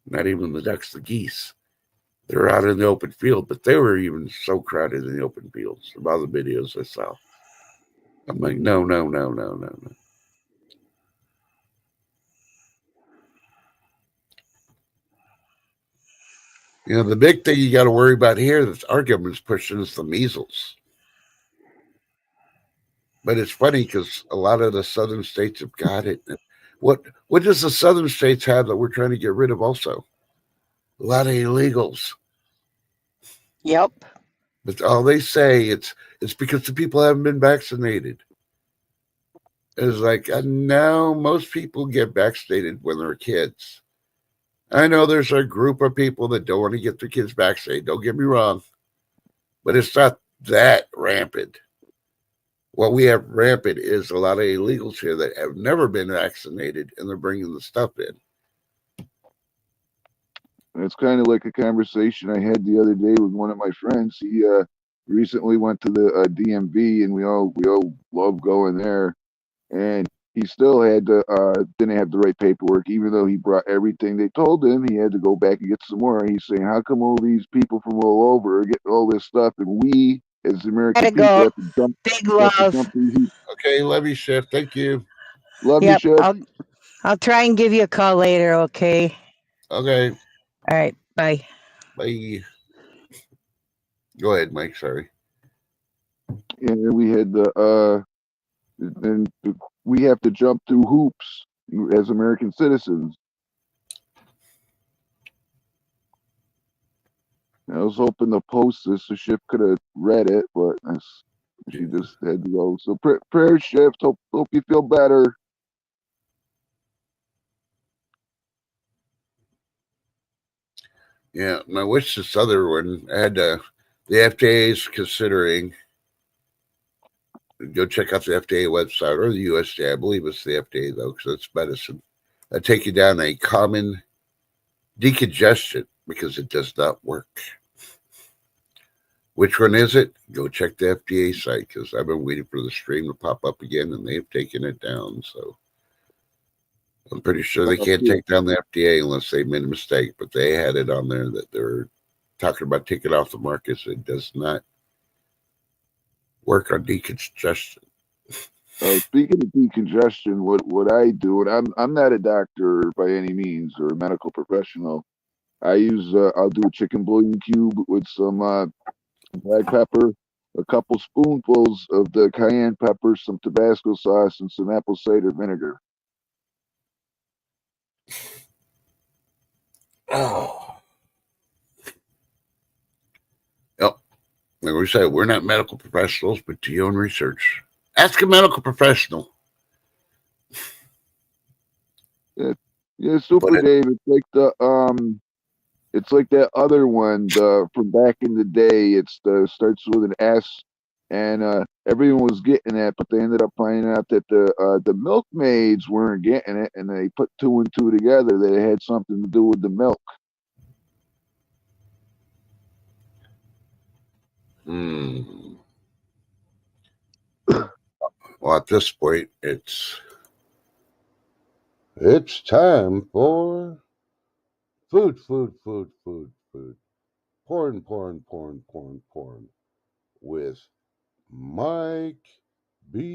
Not even the ducks, the geese. They're out in the open field, but they were even so crowded in the open fields. Of all the videos I saw, I'm like, no. You know, the big thing you got to worry about here that our government's pushing is the measles. But it's funny because a lot of the southern states have got it. What does the southern states have that we're trying to get rid of also? A lot of illegals. Yep. But all they say it's because the people haven't been vaccinated. It's like now most people get vaccinated when they're kids. I know there's a group of people that don't want to get their kids vaccinated. Don't get me wrong, but it's not that rampant. What we have rampant is a lot of illegals here that have never been vaccinated, and they're bringing the stuff in. And it's kind of like a conversation I had the other day with one of my friends. He recently went to the DMV, and we all love going there. And he still had to didn't have the right paperwork, even though he brought everything they told him. He had to go back and get some more. He's saying, "How come all these people from all over are getting all this stuff, and we, as American Gotta people, go. have to jump, Big have to love. jump through hoops?" Okay, levy shift. Thank you. Love you, Yep. Chef. I'll try and give you a call later. Okay. Okay, All right. Bye. bye. Go ahead, Mike. Sorry. And then we had we have to jump through hoops as American citizens. I was hoping to post this so Shift could have read it, but she just had to go. So prayer, Shift. Hope you feel better. Yeah, my wish this other one. I had the FDA is considering. Go check out the FDA website or the USDA. I believe it's the FDA though, because it's medicine. I take you down a common decongestant because it does not work. Which one is it? Go check the FDA site because I've been waiting for the stream to pop up again and they've taken it down. So I'm pretty sure they can't take down the FDA unless they made a mistake, but they had it on there that they're talking about taking off the market. So it does not work on decongestion. Speaking of decongestion, what I do, and I'm not a doctor by any means or a medical professional. I use I'll do a chicken bouillon cube with some black pepper, a couple spoonfuls of the cayenne pepper, some Tabasco sauce, and some apple cider vinegar. Oh. Yep. Like we said, we're not medical professionals, but do your own research. Ask a medical professional. Yeah, Super Dave. It's like that other one, the from back in the day. It's the starts with an S, and everyone was getting it, but they ended up finding out that the milkmaids weren't getting it, and they put two and two together that it had something to do with the milk. Well, at this point, it's time for food. Porn with Mike B.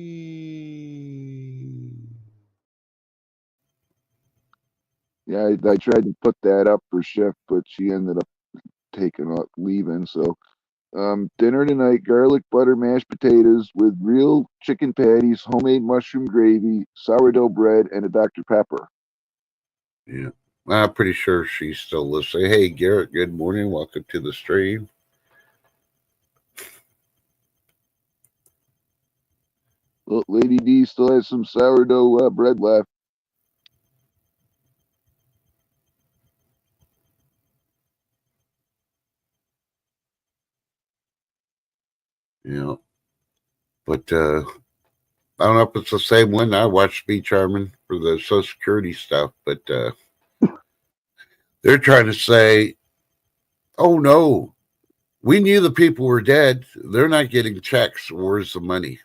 Yeah, I tried to put that up for Chef, but she ended up leaving. So dinner tonight: garlic butter mashed potatoes with real chicken patties, homemade mushroom gravy, sourdough bread, and a Dr. Pepper. Yeah. I'm pretty sure she's still listening. Hey, Garrett, good morning. Welcome to the stream. Well, Lady D still has some sourdough bread left. Yeah. But I don't know if it's the same one. I watched Be Charming for the Social Security stuff, but they're trying to say, oh no, we knew the people were dead. They're not getting checks. Where's the money?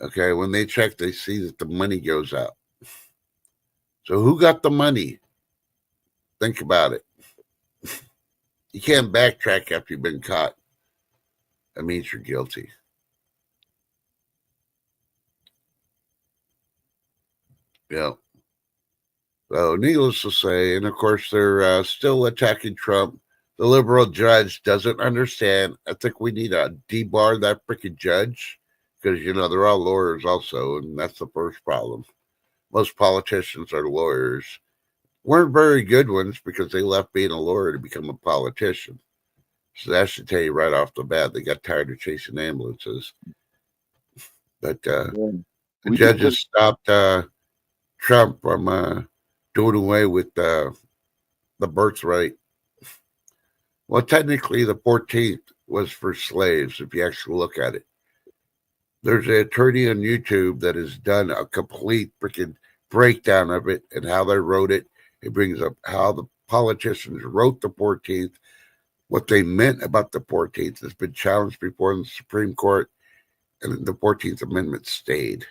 Okay, when they check, they see that the money goes out. So who got the money? Think about it. You can't backtrack after you've been caught. That means you're guilty. Yeah. So, needless to say, and of course, they're still attacking Trump. The liberal judge doesn't understand. I think we need to debar that freaking judge because, they're all lawyers also, and that's the first problem. Most politicians are lawyers. Weren't very good ones because they left being a lawyer to become a politician. So that should tell you right off the bat they got tired of chasing ambulances. But the judges stopped Trump from doing away with the birthright. Well, technically, the 14th was for slaves, if you actually look at it. There's an attorney on YouTube that has done a complete freaking breakdown of it and how they wrote it. It brings up how the politicians wrote the 14th, what they meant about the 14th has been challenged before in the Supreme Court, and the 14th Amendment stayed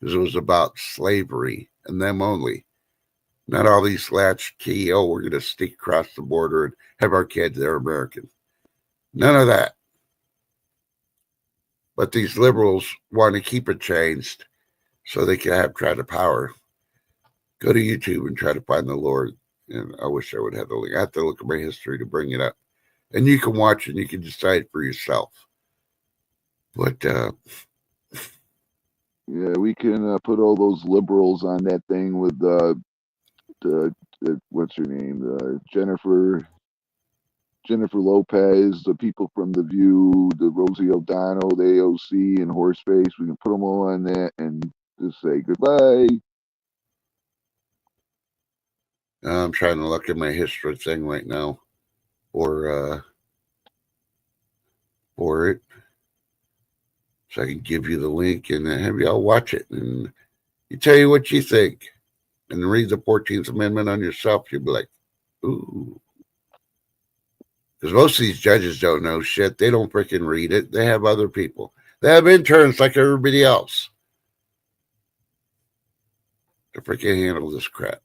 because it was about slavery and them only. Not all these latchkey, oh, we're going to sneak across the border and have our kids, they're American. None of that. But these liberals want to keep it changed so they can try to power. Go to YouTube and try to find the Lord. And I wish I would have the link. I have to look at my history to bring it up. And you can watch and you can decide for yourself. But yeah, we can put all those liberals on that thing with the what's her name, Jennifer Lopez, the people from The View, the Rosie O'Donnell, the AOC, and Horseface. We can put them all on that and just say goodbye. I'm trying to look at my history thing right now for it. So I can give you the link and have y'all watch it. And you tell you what you think. And read the 14th Amendment on yourself. You'll be like, ooh. Because most of these judges don't know shit. They don't freaking read it. They have other people. They have interns like everybody else to freaking handle this crap.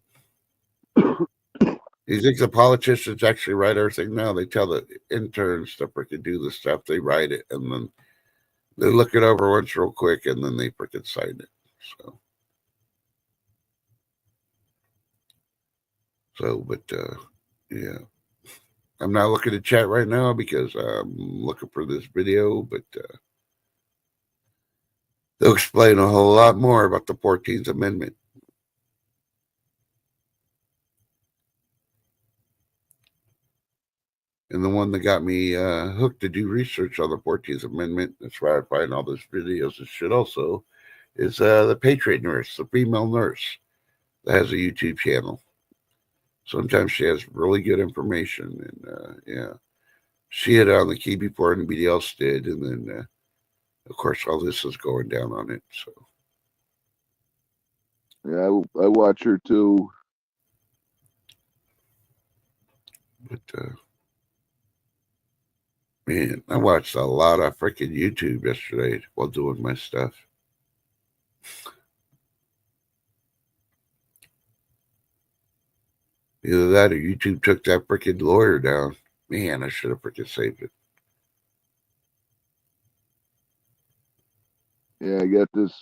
You think the politicians actually write everything? No, they tell the interns to freaking do the stuff. They write it, and then they look it over once real quick, and then they freaking sign it. But yeah, I'm not looking at chat right now because I'm looking for this video, but they'll explain a whole lot more about the 14th Amendment. And the one that got me hooked to do research on the 14th Amendment, that's where I find all those videos and shit also, is the Patriot Nurse, the female nurse that has a YouTube channel. Sometimes she has really good information. And yeah, she had it on the key before anybody else did. And then, of course, all this is going down on it. So Yeah, I watch her too. But man, I watched a lot of freaking YouTube yesterday while doing my stuff. Either that or YouTube took that freaking lawyer down. Man, I should have freaking saved it. Yeah, I got this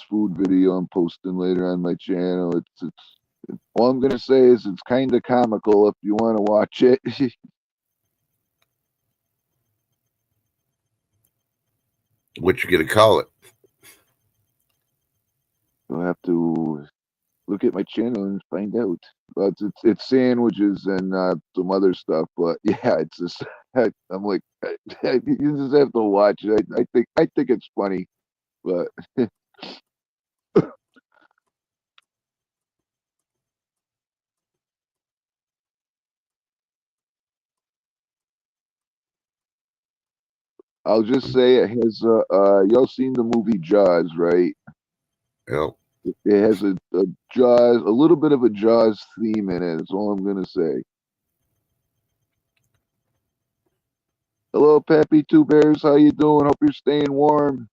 food video I'm posting later on my channel. It's all I'm gonna say is it's kind of comical if you want to watch it. What you gonna call it? You'll have to look at my channel and find out. But it's sandwiches and some other stuff. But yeah, it's just I'm like you just have to watch it. I think it's funny, but I'll just say it has y'all seen the movie Jaws, right? Yep. It has a Jaws, a little bit of a Jaws theme in it. That's all I'm gonna say. Hello, Pappy Two Bears. How you doing? Hope you're staying warm.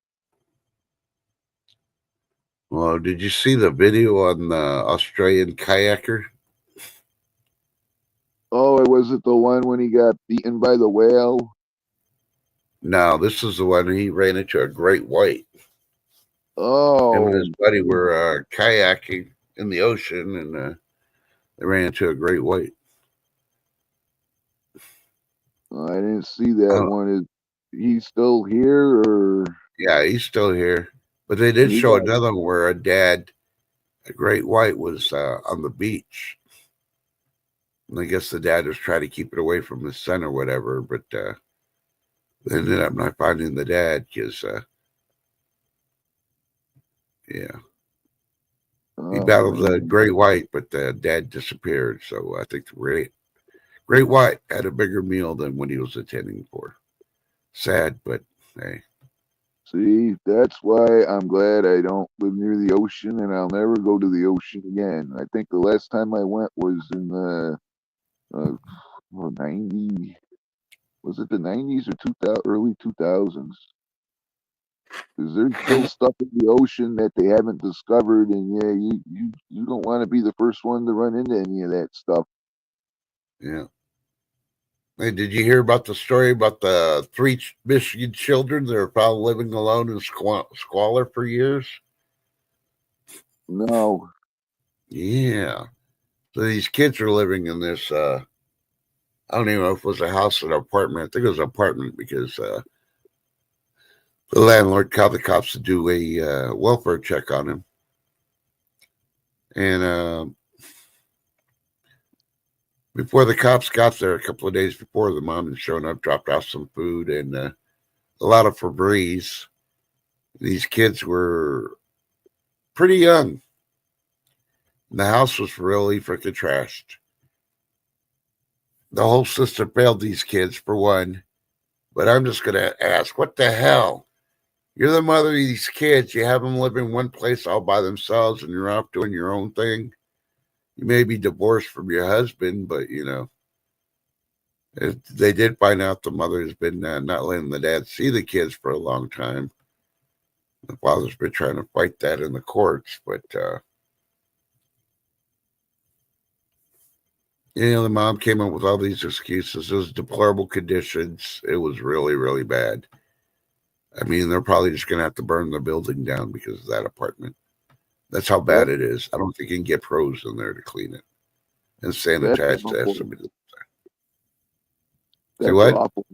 Well, did you see the video on the Australian kayaker? Oh, was it the one when he got beaten by the whale? No, this is the one he ran into a great white. Him and his Oh, buddy were kayaking in the ocean, and they ran into a great white. I didn't see that Oh, one. Is he still here or yeah, he's still here. But they did he show got? another one where a great white, was on the beach. And I guess the dad was trying to keep it away from his son or whatever, but they ended up not finding the dad because, yeah, he Oh battled the man. great white, but the dad disappeared. So I think the great white had a bigger meal than what he was attending for. Sad, but hey. See, that's why I'm glad I don't live near the ocean and I'll never go to the ocean again. I think the last time I went was in the 90, was it the 90s or 2000, early 2000s? Because there's still stuff in the ocean that they haven't discovered, and yeah, you don't want to be the first one to run into any of that stuff. Yeah. Hey, did you hear about the story about the 3 Michigan children that are found living alone in squalor for years? No. Yeah. So these kids are living in this, I don't even know if it was a house or an apartment. I think it was an apartment because the landlord called the cops to do a welfare check on him. And before the cops got there, a couple of days before, the mom had shown up, dropped off some food and a lot of Febreze. These kids were pretty young. The house was really freaking trashed. The whole system failed these kids, for one. But I'm just going to ask, what the hell? You're the mother of these kids. You have them live in one place all by themselves, and you're off doing your own thing. You may be divorced from your husband, but, they did find out the mother has been not letting the dad see the kids for a long time. The father's been trying to fight that in the courts, but the mom came up with all these excuses. It was deplorable conditions. It was really, really bad. I mean, they're probably just going to have to burn the building down because of that apartment. That's how bad it is. I don't think you can get pros in there to clean it and sanitize to have somebody. Say That's what? awful.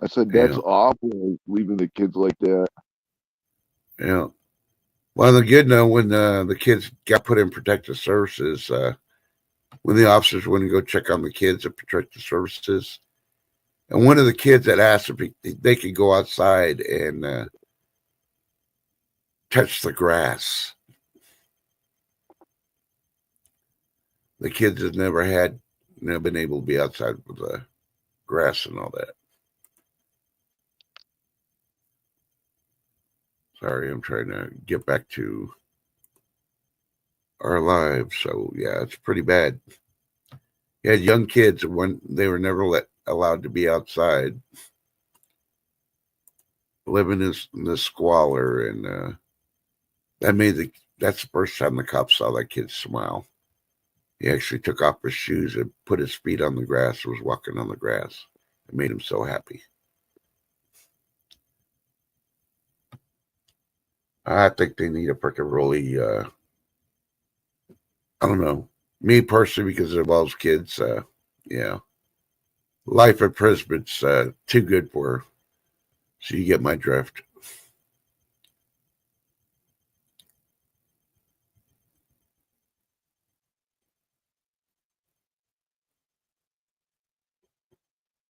I said that's awful, leaving the kids like that. Yeah. Well, the good note when the kids got put in protective services, when the officers went to go check on the kids at protective services, and one of the kids had asked if they could go outside and touch the grass. The kids had never been able to be outside with the grass and all that. Sorry, I'm trying to get back to our lives. So yeah, it's pretty bad. You had young kids when they were never allowed to be outside, living in the squalor, and that's the first time the cops saw that kid smile. He actually took off his shoes and put his feet on the grass and was walking on the grass. It made him so happy. I think they need a freaking really, I don't know, me personally, because it involves kids, yeah. Life at prison's too good for her. So you get my drift.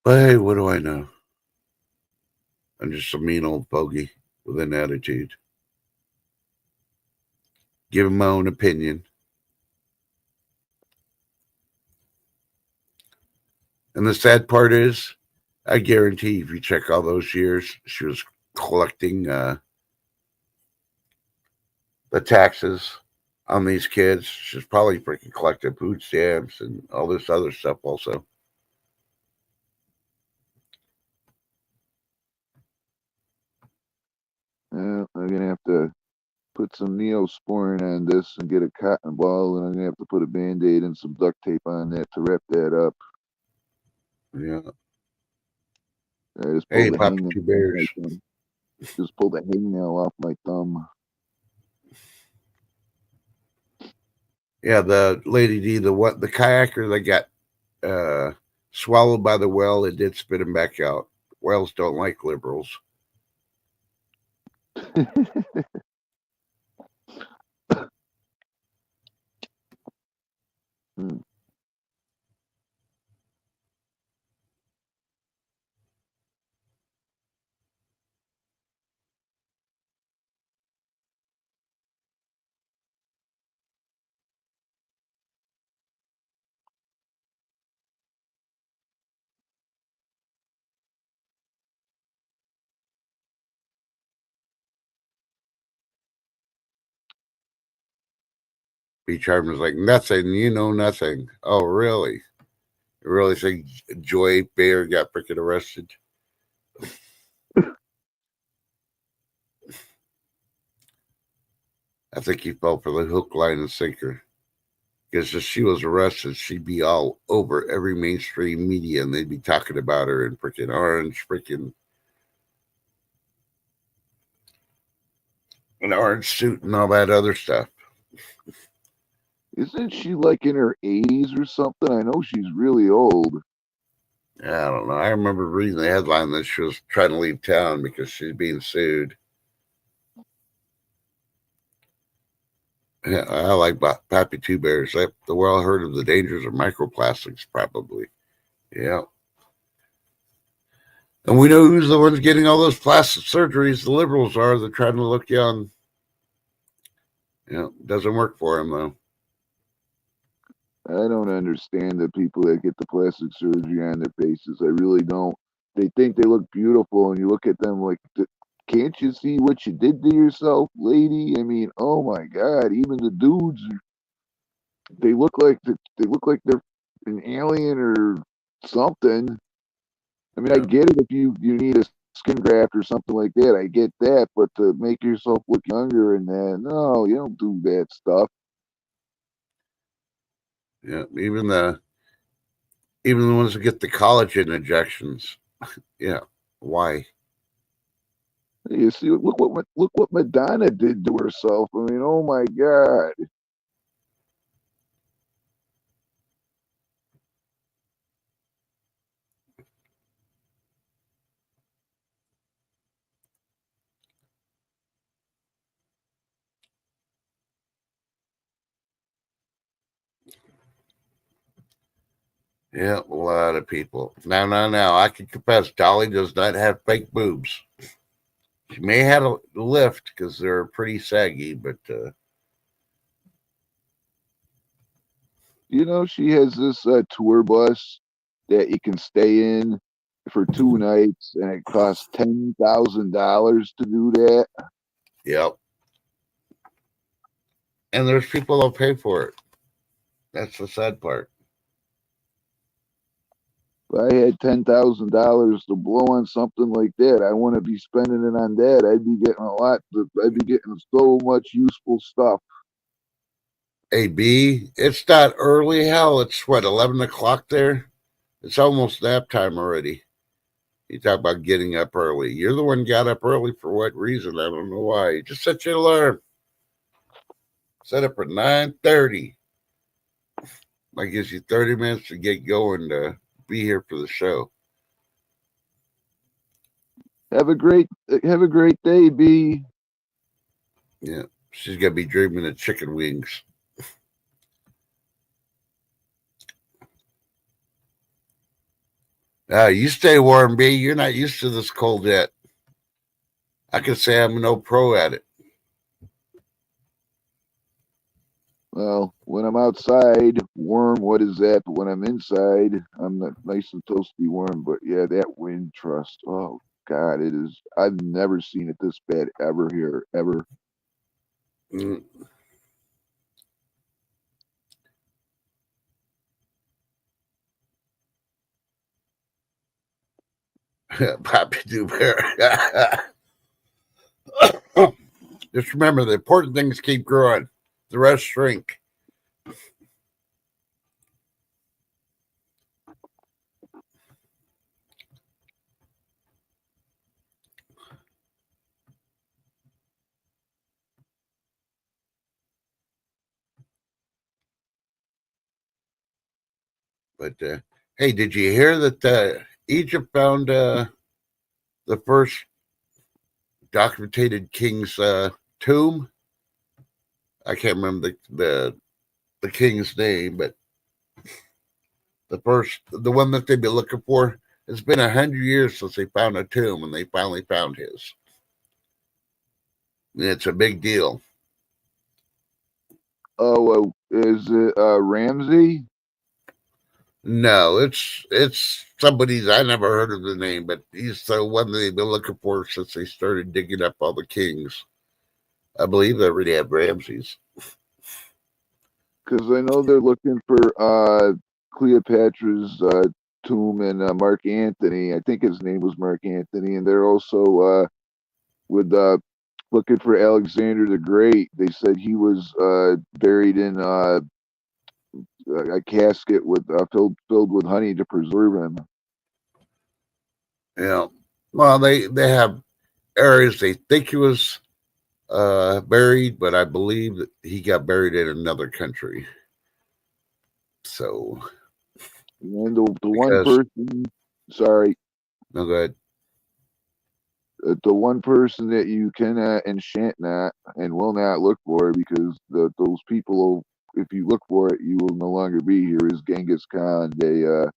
But hey, what do I know? I'm just a mean old bogey with an attitude. Giving my own opinion. And the sad part is, I guarantee if you check all those years, she was collecting the taxes on these kids. She's probably freaking collecting food stamps and all this other stuff also. I'm going to have to put some Neosporin on this and get a cotton ball, and I'm going to have to put a Band-Aid and some duct tape on that to wrap that up. Yeah. I just Hey, pulled Papa Two Bears. Just pulled a hangnail off my thumb. Yeah, the Lady D, the kayaker that got swallowed by the whale, it did spit him back out. Whales don't like liberals. Hmm. B. Charm was like, nothing, you know nothing. Oh, really? You really think Joy Bear got freaking arrested? I think he fell for the hook, line, and sinker. Because if she was arrested, she'd be all over every mainstream media and they'd be talking about her in freaking orange, freaking an orange suit and all that other stuff. Isn't she like in her 80s or something? I know she's really old. I don't know. I remember reading the headline that she was trying to leave town because she's being sued. Yeah, I like Pappy Two Bears. The world heard of the dangers of microplastics, probably. Yeah. And we know who's the ones getting all those plastic surgeries. The liberals are. They're trying to look young. Doesn't work for them, though. I don't understand the people that get the plastic surgery on their faces. I really don't. They think they look beautiful, and you look at them like, can't you see what you did to yourself, lady? I mean, oh my God! Even the dudes, they look like they're an alien or something. I mean, I get it if you need a skin graft or something like that. I get that, but to make yourself look younger and that, no, you don't do that stuff. Yeah, even the Even the ones that get the collagen injections. Yeah. Why? You see, look what Madonna did to herself. I mean, oh my God. Yeah, a lot of people. Now. I can confess, Dolly does not have fake boobs. She may have a lift because they're pretty saggy, but You know, she has this tour bus that you can stay in for 2 nights, and it costs $10,000 to do that. yep. And there's people that'll pay for it. That's the sad part. If I had $10,000 to blow on something like that, I want to be spending it on that. I'd be getting a lot. I'd be getting so much useful stuff. Hey, B, it's not early. Hell, it's what, 11 o'clock there? It's almost nap time already. You talk about getting up early. You're the one who got up early for what reason? I don't know why. You just set your alarm. Set up for 9:30. That gives you 30 minutes to get going to be here for the show. Have a great day, B. Yeah. She's gonna be dreaming of chicken wings. You stay warm, B. You're not used to this cold yet. I can say I'm no pro at it. Well, when I'm outside, warm, what is that? But when I'm inside, I'm not nice and toasty warm. But yeah, that wind trust. Oh God, it is. I've never seen it this bad ever here, ever. Mm. Poppy Doo Bear. Just remember the important things keep growing, the rest shrink. But hey, did you hear that Egypt found the first documented king's tomb? I can't remember the king's name, but the one that they've been looking for. It's been 100 years since they found a tomb, and they finally found his. And it's a big deal. Oh, is it Ramsey? No, it's somebody's. I never heard of the name, but he's the one they've been looking for since they started digging up all the kings. I believe they already have Ramses. Because I know they're looking for Cleopatra's tomb and Mark Antony. I think his name was Mark Antony, and they're also with looking for Alexander the Great. They said he was buried in a casket with filled with honey to preserve him. Yeah. Well, they have areas they think he was buried, but I believe that he got buried in another country. So, And the one person, sorry, no good. the one person that you cannot and shan't not and will not look for because those people, if you look for it, you will no longer be here. Is Genghis Khan? It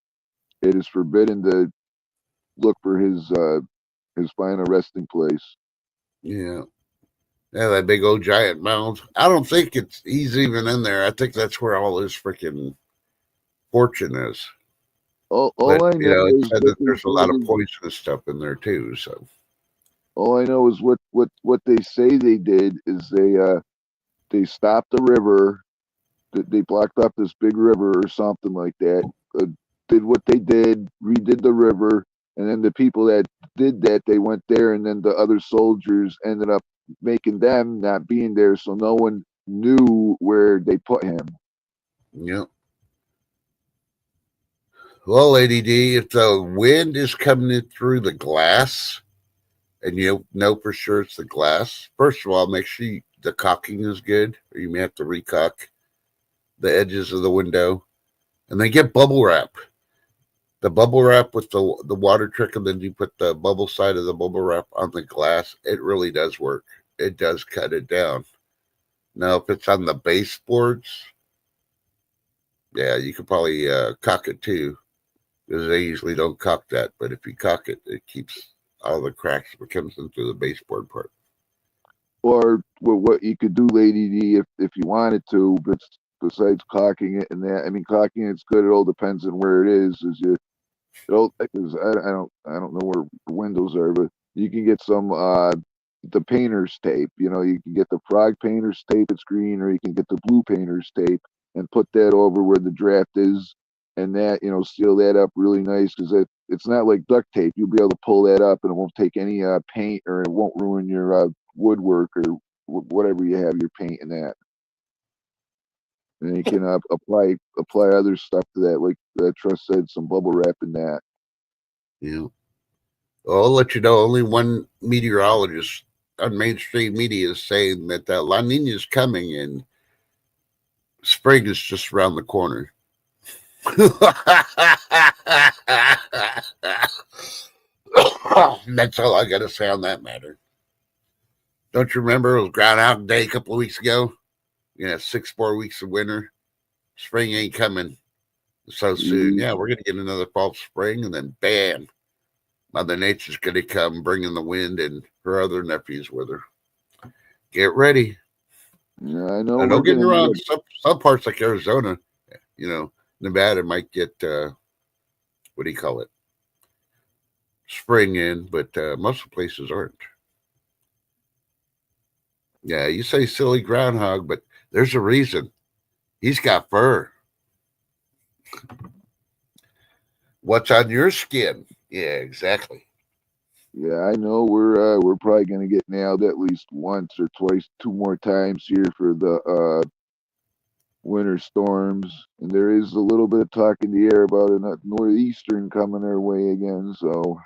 is forbidden to look for his final resting place. Yeah. Yeah, that big old giant mound. I don't think he's even in there. I think that's where all his freaking fortune is. But All I know it is said what that they there's a lot of say. poisonous stuff in there too. So All I know is what they say they did is they stopped the river. They blocked up this big river or something like that. Uh, did what they did, redid the river, and then the people that did that, they went there, and then the other soldiers ended up making them not being there, so no one knew where they put him. yeah. Well, Lady D, if the wind is coming in through the glass and you know for sure it's the glass, first of all, make sure the caulking is good, or you may have to recaulk the edges of the window. And then get bubble wrap. The bubble wrap with the water trick, and then you put the bubble side of the bubble wrap on the glass. It really does work. It does cut it down. Now, if it's on the baseboards, yeah, you could probably caulk it too, because they usually don't caulk that. But if you caulk it, it keeps all the cracks that comes in through the baseboard part. Or what you could do, Lady D, if you wanted to, but besides caulking it and that, I mean, caulking it's good. It all depends on where it is. Is you, because I don't know where the windows are, but you can get some the painter's tape. You know, you can get the Prague painter's tape. It's green, or you can get the blue painter's tape and put that over where the draft is, and that seal that up really nice because it's not like duct tape. You'll be able to pull that up, and it won't take any paint, or it won't ruin your woodwork or whatever you have your paint in that. And you can apply other stuff to that, like Trust said, some bubble wrap in that. Yeah. Well, I'll let you know. Only one meteorologist on mainstream media is saying that La Nina is coming and spring is just around the corner. That's all I got to say on that matter. Don't you remember it was Groundhog Day a couple of weeks ago? 6 more weeks of winter. Spring ain't coming so soon. Yeah, we're going to get another false spring, and then bam, Mother Nature's going to come bringing the wind and her other nephews with her. Get ready. Yeah, I know. Now, don't get me wrong. Some parts like Arizona, Nevada might get, what do you call it? Spring in, but most places aren't. Yeah, you say silly groundhog, but there's a reason. He's got fur. What's on your skin? Yeah, exactly. Yeah, I know. We're probably gonna get nailed at least once or twice, 2 more times here for the winter storms, and there is a little bit of talk in the air about a northeastern coming our way again. So,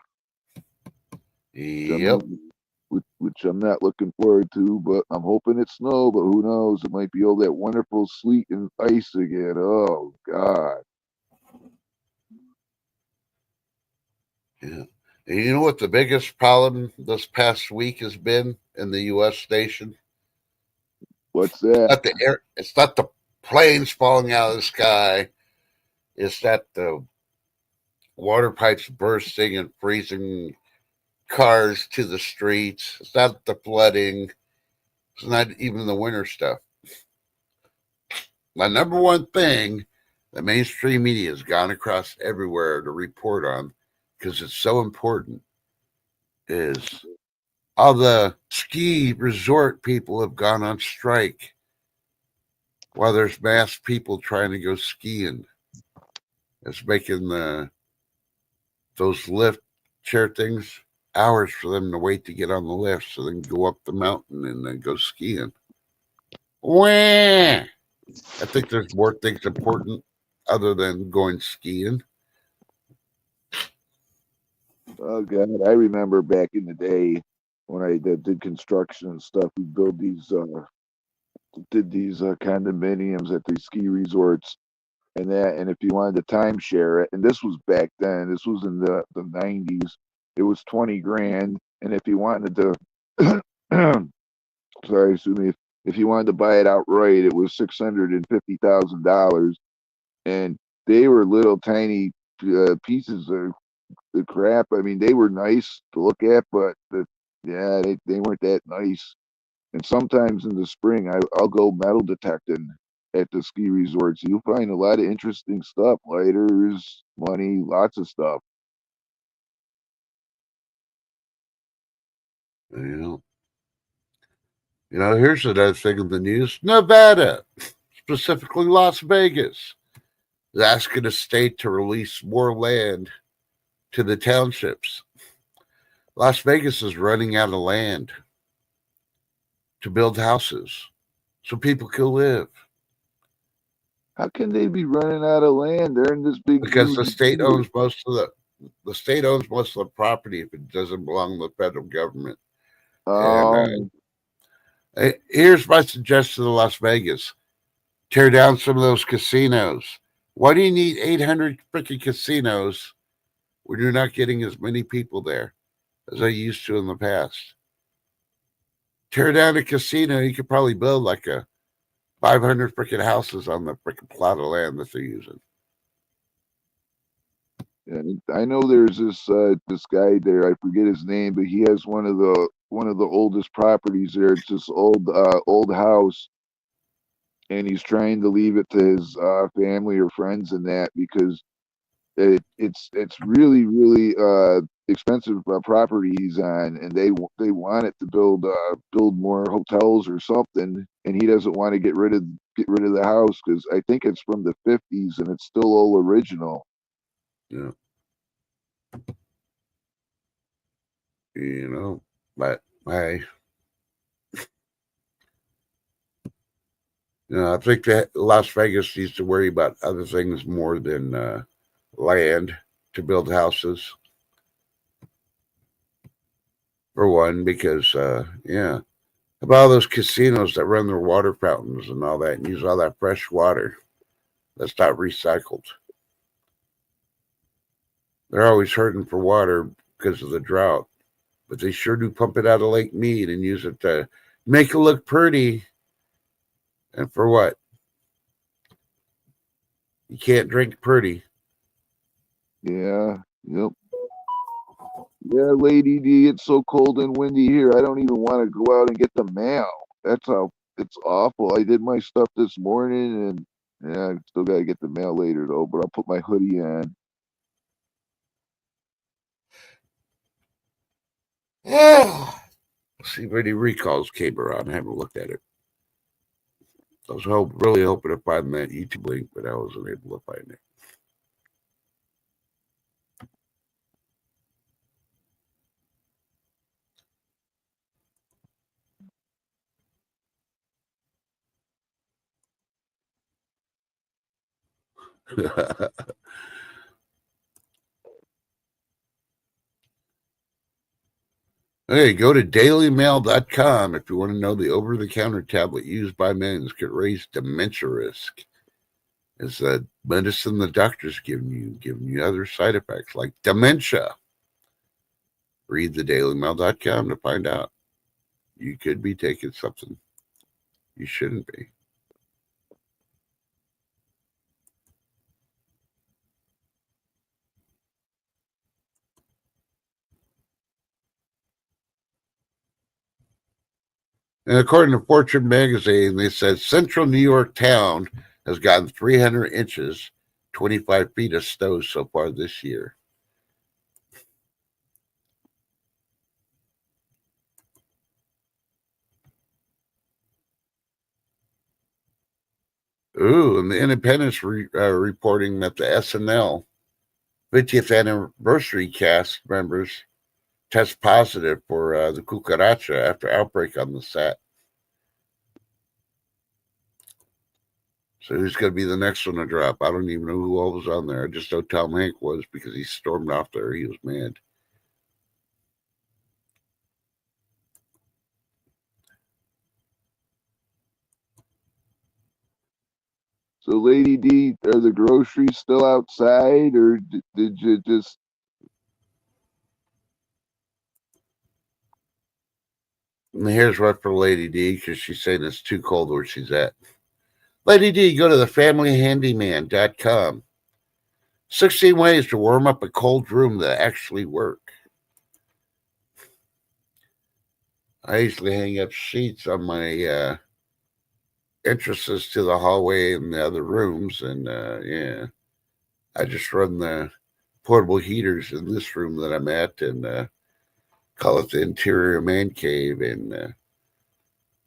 Yep. which I'm not looking forward to, but I'm hoping it's snow. But who knows? It might be all that wonderful sleet and ice again. Oh God. Yeah. And you know what the biggest problem this past week has been in the U.S. nation? What's that? It's not the planes falling out of the sky. It's that the water pipes bursting and freezing cars to the streets. It's not the flooding. It's not even the winter stuff. My number one thing the mainstream media has gone across everywhere to report on, because it's so important, is all the ski resort people have gone on strike while there's mass people trying to go skiing. It's making those lift chair things hours for them to wait to get on the lift so they can go up the mountain and then go skiing. Wah! I think there's more things important other than going skiing. Oh God, I remember back in the day when I did construction and stuff. We built did these condominiums at these ski resorts and that. And if you wanted to timeshare it, and this was back then, this was in the 90s, it was 20 grand. And if you wanted to, sorry, excuse me, if you wanted to buy it outright, it was $650,000. And they were little tiny pieces of the crap. I mean, they were nice to look at, but they weren't that nice. And sometimes in the spring, I'll go metal detecting at the ski resorts. You'll find a lot of interesting stuff, lighters, money, lots of stuff. Here's another thing in the news. Nevada, specifically Las Vegas, is asking the state to release more land to the townships. Las Vegas is running out of land to build houses so people can live. How can they be running out of land? They're in this big because huge the state field. owns most of the state owns most of the property if it doesn't belong to the federal government. And here's my suggestion to Las Vegas: tear down some of those casinos. Why do you need 800 freaking casinos when you're not getting as many people there as I used to in the past? Tear down a casino, you could probably build like a 500 freaking houses on the freaking plot of land that they're using. and I know there's this guy there. I forget his name, but he has one of the oldest properties there. It's this old house, and he's trying to leave it to his family or friends and that because it's really expensive property he's on, and they want it to build more hotels or something, and he doesn't want to get rid of the house because I think it's from the 50s and it's still all original. Yeah. But I think that Las Vegas needs to worry about other things more than land to build houses. For one, because about all those casinos that run their water fountains and all that and use all that fresh water that's not recycled. They're always hurting for water because of the drought, but they sure do pump it out of Lake Mead and use it to make it look pretty. And for what? You can't drink pretty. Yeah, yep. Yeah, Lady D, it's so cold and windy here. I don't even want to go out and get the mail. That's how it's awful. I did my stuff this morning, and yeah, I still gotta get the mail later though. But I'll put my hoodie on. See if any recalls came around. I haven't looked at it. I was really hoping to find that YouTube link, but I wasn't able to find it. Hey, go to dailymail.com if you want to know the over-the-counter tablet used by men could raise dementia risk. It's a medicine the doctor's giving you other side effects like dementia. Read the dailymail.com to find out. You could be taking something you shouldn't be. And according to Fortune magazine, they said central New York town has gotten 300 inches, 25 feet of snow so far this year. Ooh, and the Independent's reporting that the SNL 50th anniversary cast members test positive for the cucaracha after outbreak on the set. So who's going to be the next one to drop? I don't even know who all was on there. I just know Tom Hanks was because he stormed off there. He was mad. So, Lady D, are the groceries still outside, or did you just? And here's what for Lady D because she's saying it's too cold where she's at. Lady D, go to thefamilyhandyman.com. 16 ways to warm up a cold room that actually work. I usually hang up sheets on my entrances to the hallway and the other rooms, and I just run the portable heaters in this room that I'm at and call it the interior man cave, and the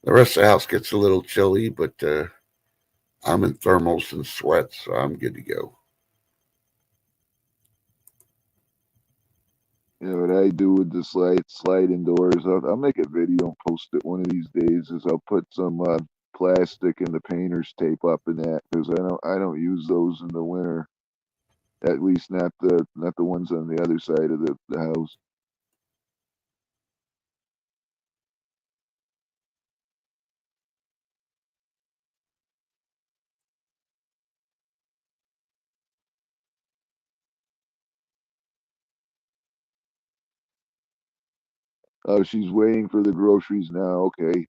rest of the house gets a little chilly, but I'm in thermals and sweats, so I'm good to go. You know what I do with the sliding doors? I'll make a video and post it one of these days. Is I'll put some plastic and the painter's tape up in that, because I don't use those in the winter. At least not the ones on the other side of the house. Oh, she's waiting for the groceries now. Okay.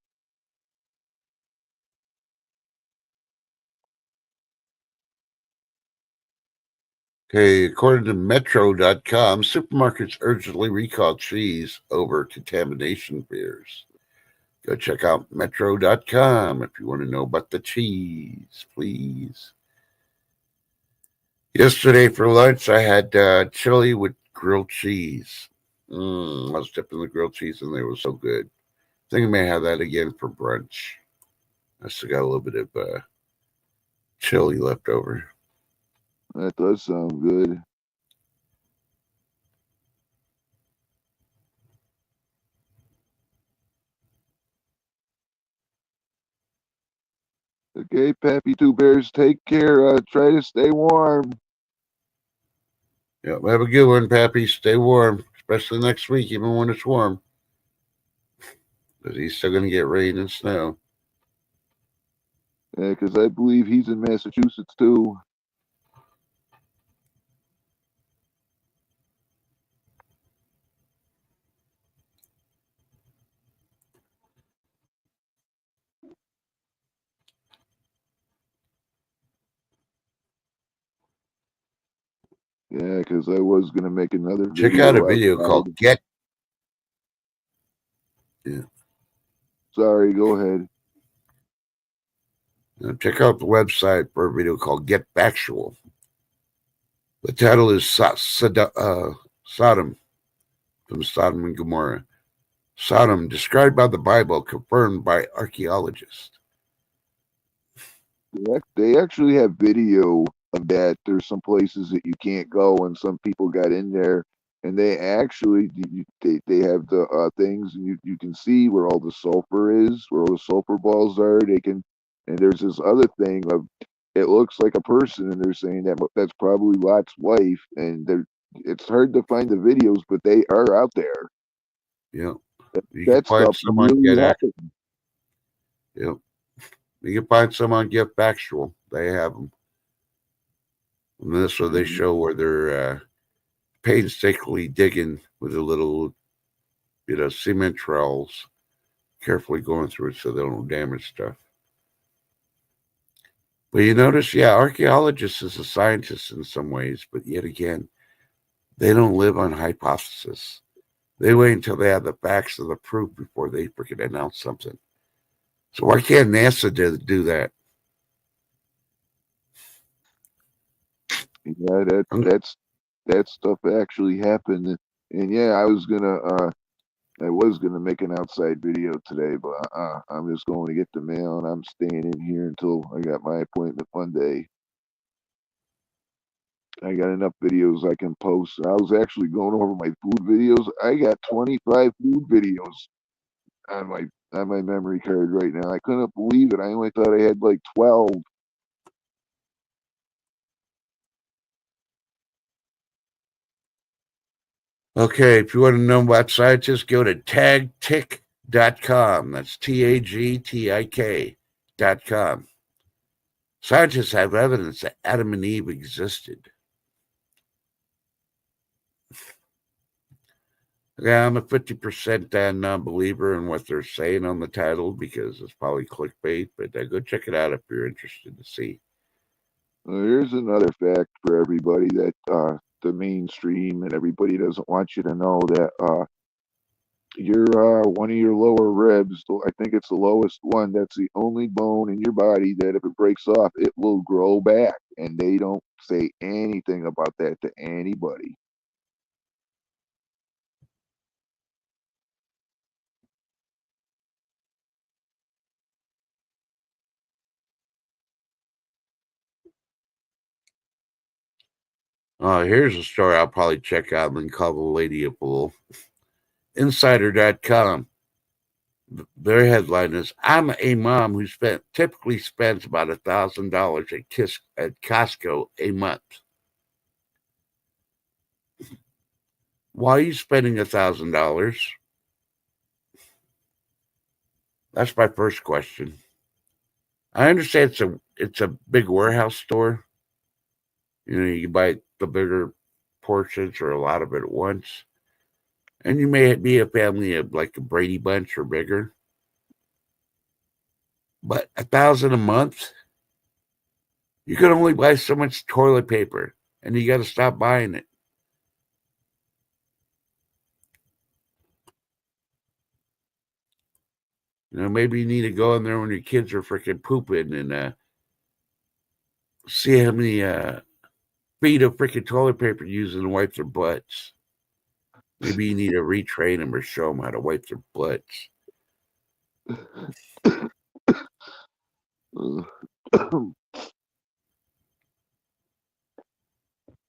Okay, according to Metro.com, supermarkets urgently recall cheese over contamination fears. Go check out Metro.com if you want to know about the cheese, please. Yesterday for lunch, I had chili with grilled cheese. I was dipping the grilled cheese in there. It was so good. I think I may have that again for brunch. I still got a little bit of chili left over. That does sound good. Okay, Pappy Two Bears, take care. Try to stay warm. Yeah, have a good one, Pappy. Stay warm, especially next week, even when it's warm. Because he's still going to get rain and snow. Yeah, because I believe he's in Massachusetts too. Yeah, because I was gonna make another video. Check out a video called Get. Yeah. Sorry, go ahead. Check out the website for a video called Get Factual. The title is Sodom from Sodom and Gomorrah. Sodom, described by the Bible, confirmed by archaeologists. They actually have video of that. There's some places that you can't go, and some people got in there, and they actually they have the things, and you can see where all the sulfur is, where all the sulfur balls are. They can, and there's this other thing of it looks like a person, and they're saying that that's probably Lot's wife, and it's hard to find the videos, but they are out there. Yeah. You That can find stuff some on really Get happened. Yeah. You can find some on Get Factual. They have them. And this one, they show where they're painstakingly digging with a little, cement trowels, carefully going through it so they don't damage stuff. But you notice, archaeologists is a scientist in some ways, but yet again, they don't live on hypothesis. They wait until they have the facts and the proof before they freaking announce something. So why can't NASA do that? Yeah, that stuff actually happened, and yeah, I was gonna make an outside video today, but I'm just going to get the mail, and I'm staying in here until I got my appointment Monday. I got enough videos I can post. I was actually going over my food videos. I got 25 food videos on my memory card right now. I couldn't believe it. I only thought I had like 12. Okay, if you want to know about scientists, go to tagtik.com. That's TAGTIK.com. Scientists have evidence that Adam and Eve existed. Yeah, I'm a 50% non-believer in what they're saying on the title because it's probably clickbait, but go check it out if you're interested to see. Here's another fact for everybody that the mainstream and everybody doesn't want you to know that your one of your lower ribs, I think it's the lowest one, that's the only bone in your body that if it breaks off, it will grow back. And they don't say anything about that to anybody. Here's a story I'll probably check out and then call the lady a fool. Insider.com. Their headline is, "I'm a mom who typically spends about $1,000 at Costco a month." Why are you spending $1,000? That's my first question. I understand it's a big warehouse store. You can buy the bigger portions or a lot of it at once. And you may be a family of like a Brady Bunch or bigger. But 1,000 a month, you can only buy so much toilet paper, and you got to stop buying it. Maybe you need to go in there when your kids are freaking pooping and see how many feet of freaking toilet paper using to wipe their butts. Maybe you need to retrain them or show them how to wipe their butts.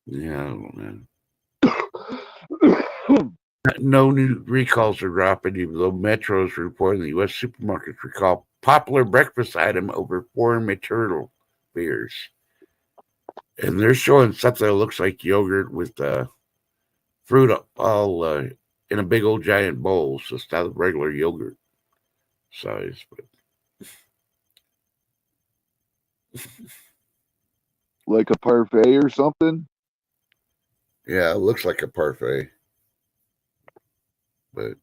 Yeah, I don't know. No new recalls are dropping, even though Metro is reporting the U.S. supermarkets recall popular breakfast item over foreign maternal fears. And they're showing something that looks like yogurt with fruit all in a big old giant bowl. So it's not regular yogurt size. But like a parfait or something? yeah, it looks like a parfait. But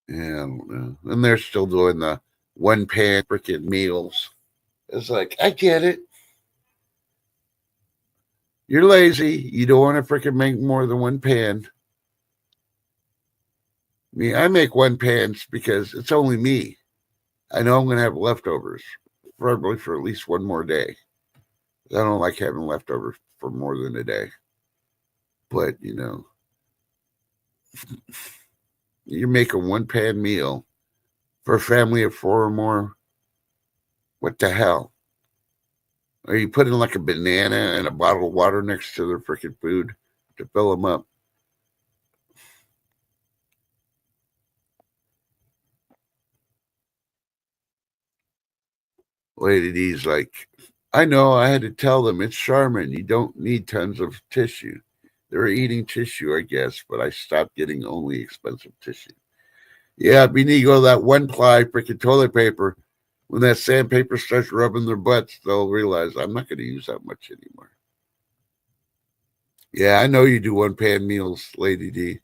yeah, I don't know. And they're still doing the one pan freaking meals. It's like, I get it. You're lazy. You don't want to freaking make more than one pan. I make one pans because it's only me. I know I'm going to have leftovers, probably for at least one more day. I don't like having leftovers for more than a day. But, you're making one pan meal for a family of 4 or more. What the hell? Are you putting like a banana and a bottle of water next to their freaking food to fill them up? Lady D's like, I know, I had to tell them it's Charmin. You don't need tons of tissue. They're eating tissue, I guess, but I stopped getting only expensive tissue. Yeah, we need to go to that one ply freaking toilet paper. When that sandpaper starts rubbing their butts, they'll realize I'm not going to use that much anymore. Yeah, I know you do one pan meals, Lady D.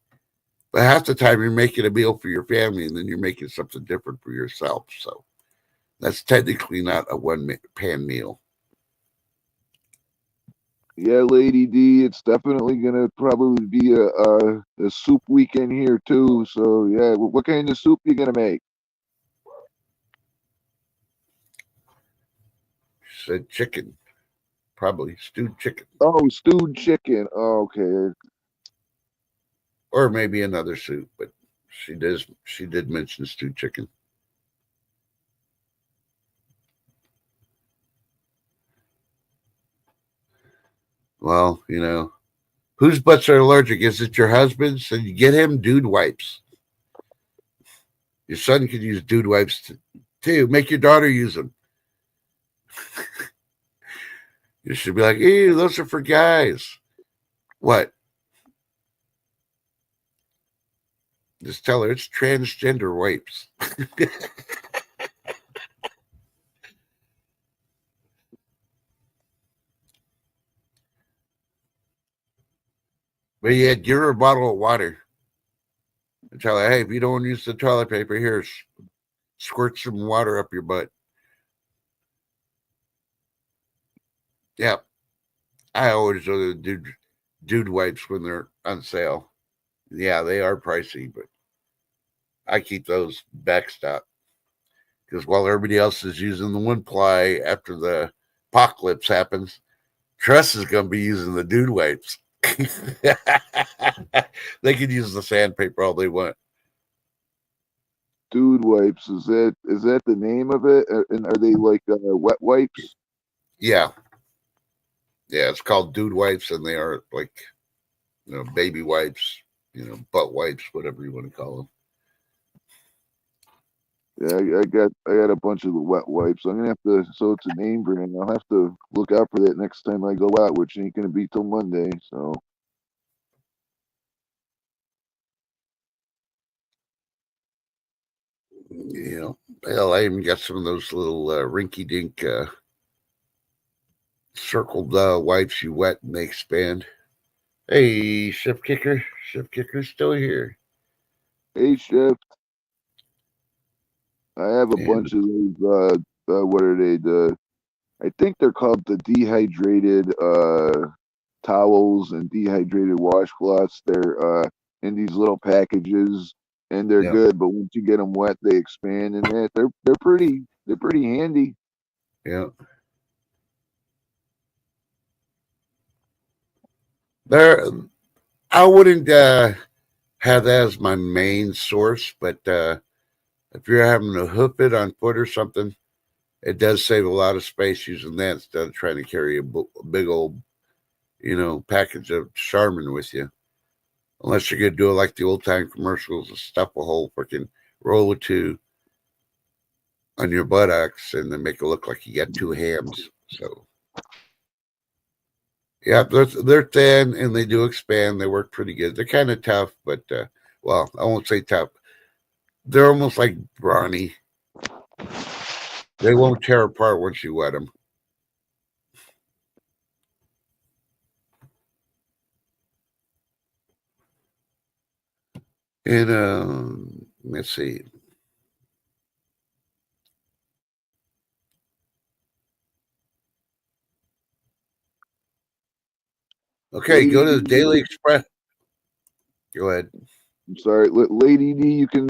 But half the time you're making a meal for your family and then you're making something different for yourself. So that's technically not a one pan meal. Yeah, Lady D, it's definitely gonna probably be a soup weekend here too. So yeah, what kind of soup you gonna make? She said chicken, probably stewed chicken, Oh, stewed chicken. Oh, okay. or maybe another soup. But she did mention stewed chicken. Well, whose butts are allergic? Is it your husband's? So you get him dude wipes. Your son could use dude wipes too. Make your daughter use them. You should be like, ew, those are for guys. What? Just tell her it's transgender wipes. But yeah, give her a bottle of water. And tell her, hey, if you don't use the toilet paper, here, squirt some water up your butt. Yeah. I always do the dude wipes when they're on sale. Yeah, they are pricey, but I keep those backstop. Because while everybody else is using the one ply after the apocalypse happens, Tress is going to be using the dude wipes. They can use the sandpaper all they want. Dude wipes. Is that the name of it? And are they like wet wipes? Yeah. Yeah, it's called dude wipes, and they are like, baby wipes, butt wipes, whatever you want to call them. Yeah, I got a bunch of the wet wipes. I'm gonna have to. So it's a name brand. I'll have to look out for that next time I go out, which ain't gonna be till Monday. So Hell, I even got some of those little rinky-dink circled wipes you wet and they expand. Hey, Chef Kicker's still here. hey, chef, I have a And bunch of those. What are they? I think they're called the dehydrated towels and dehydrated washcloths. They're in these little packages, and they're yeah, good. But once you get them wet, they expand, and they're pretty handy. yeah. There, I wouldn't have that as my main source, but if you're having to hoof it on foot or something, it does save a lot of space using that instead of trying to carry a big old, package of Charmin with you. Unless you're gonna do it like the old time commercials and stuff a whole freaking roll of two on your buttocks and then make it look like you got two hams. So yeah, they're thin and they do expand. They work pretty good. They're kind of tough, but well, I won't say tough. They're almost like brawny. They won't tear apart once you wet them. And let's see. Okay, go Lady to the Daily D, Express. Go ahead. I'm sorry, Lady D. You can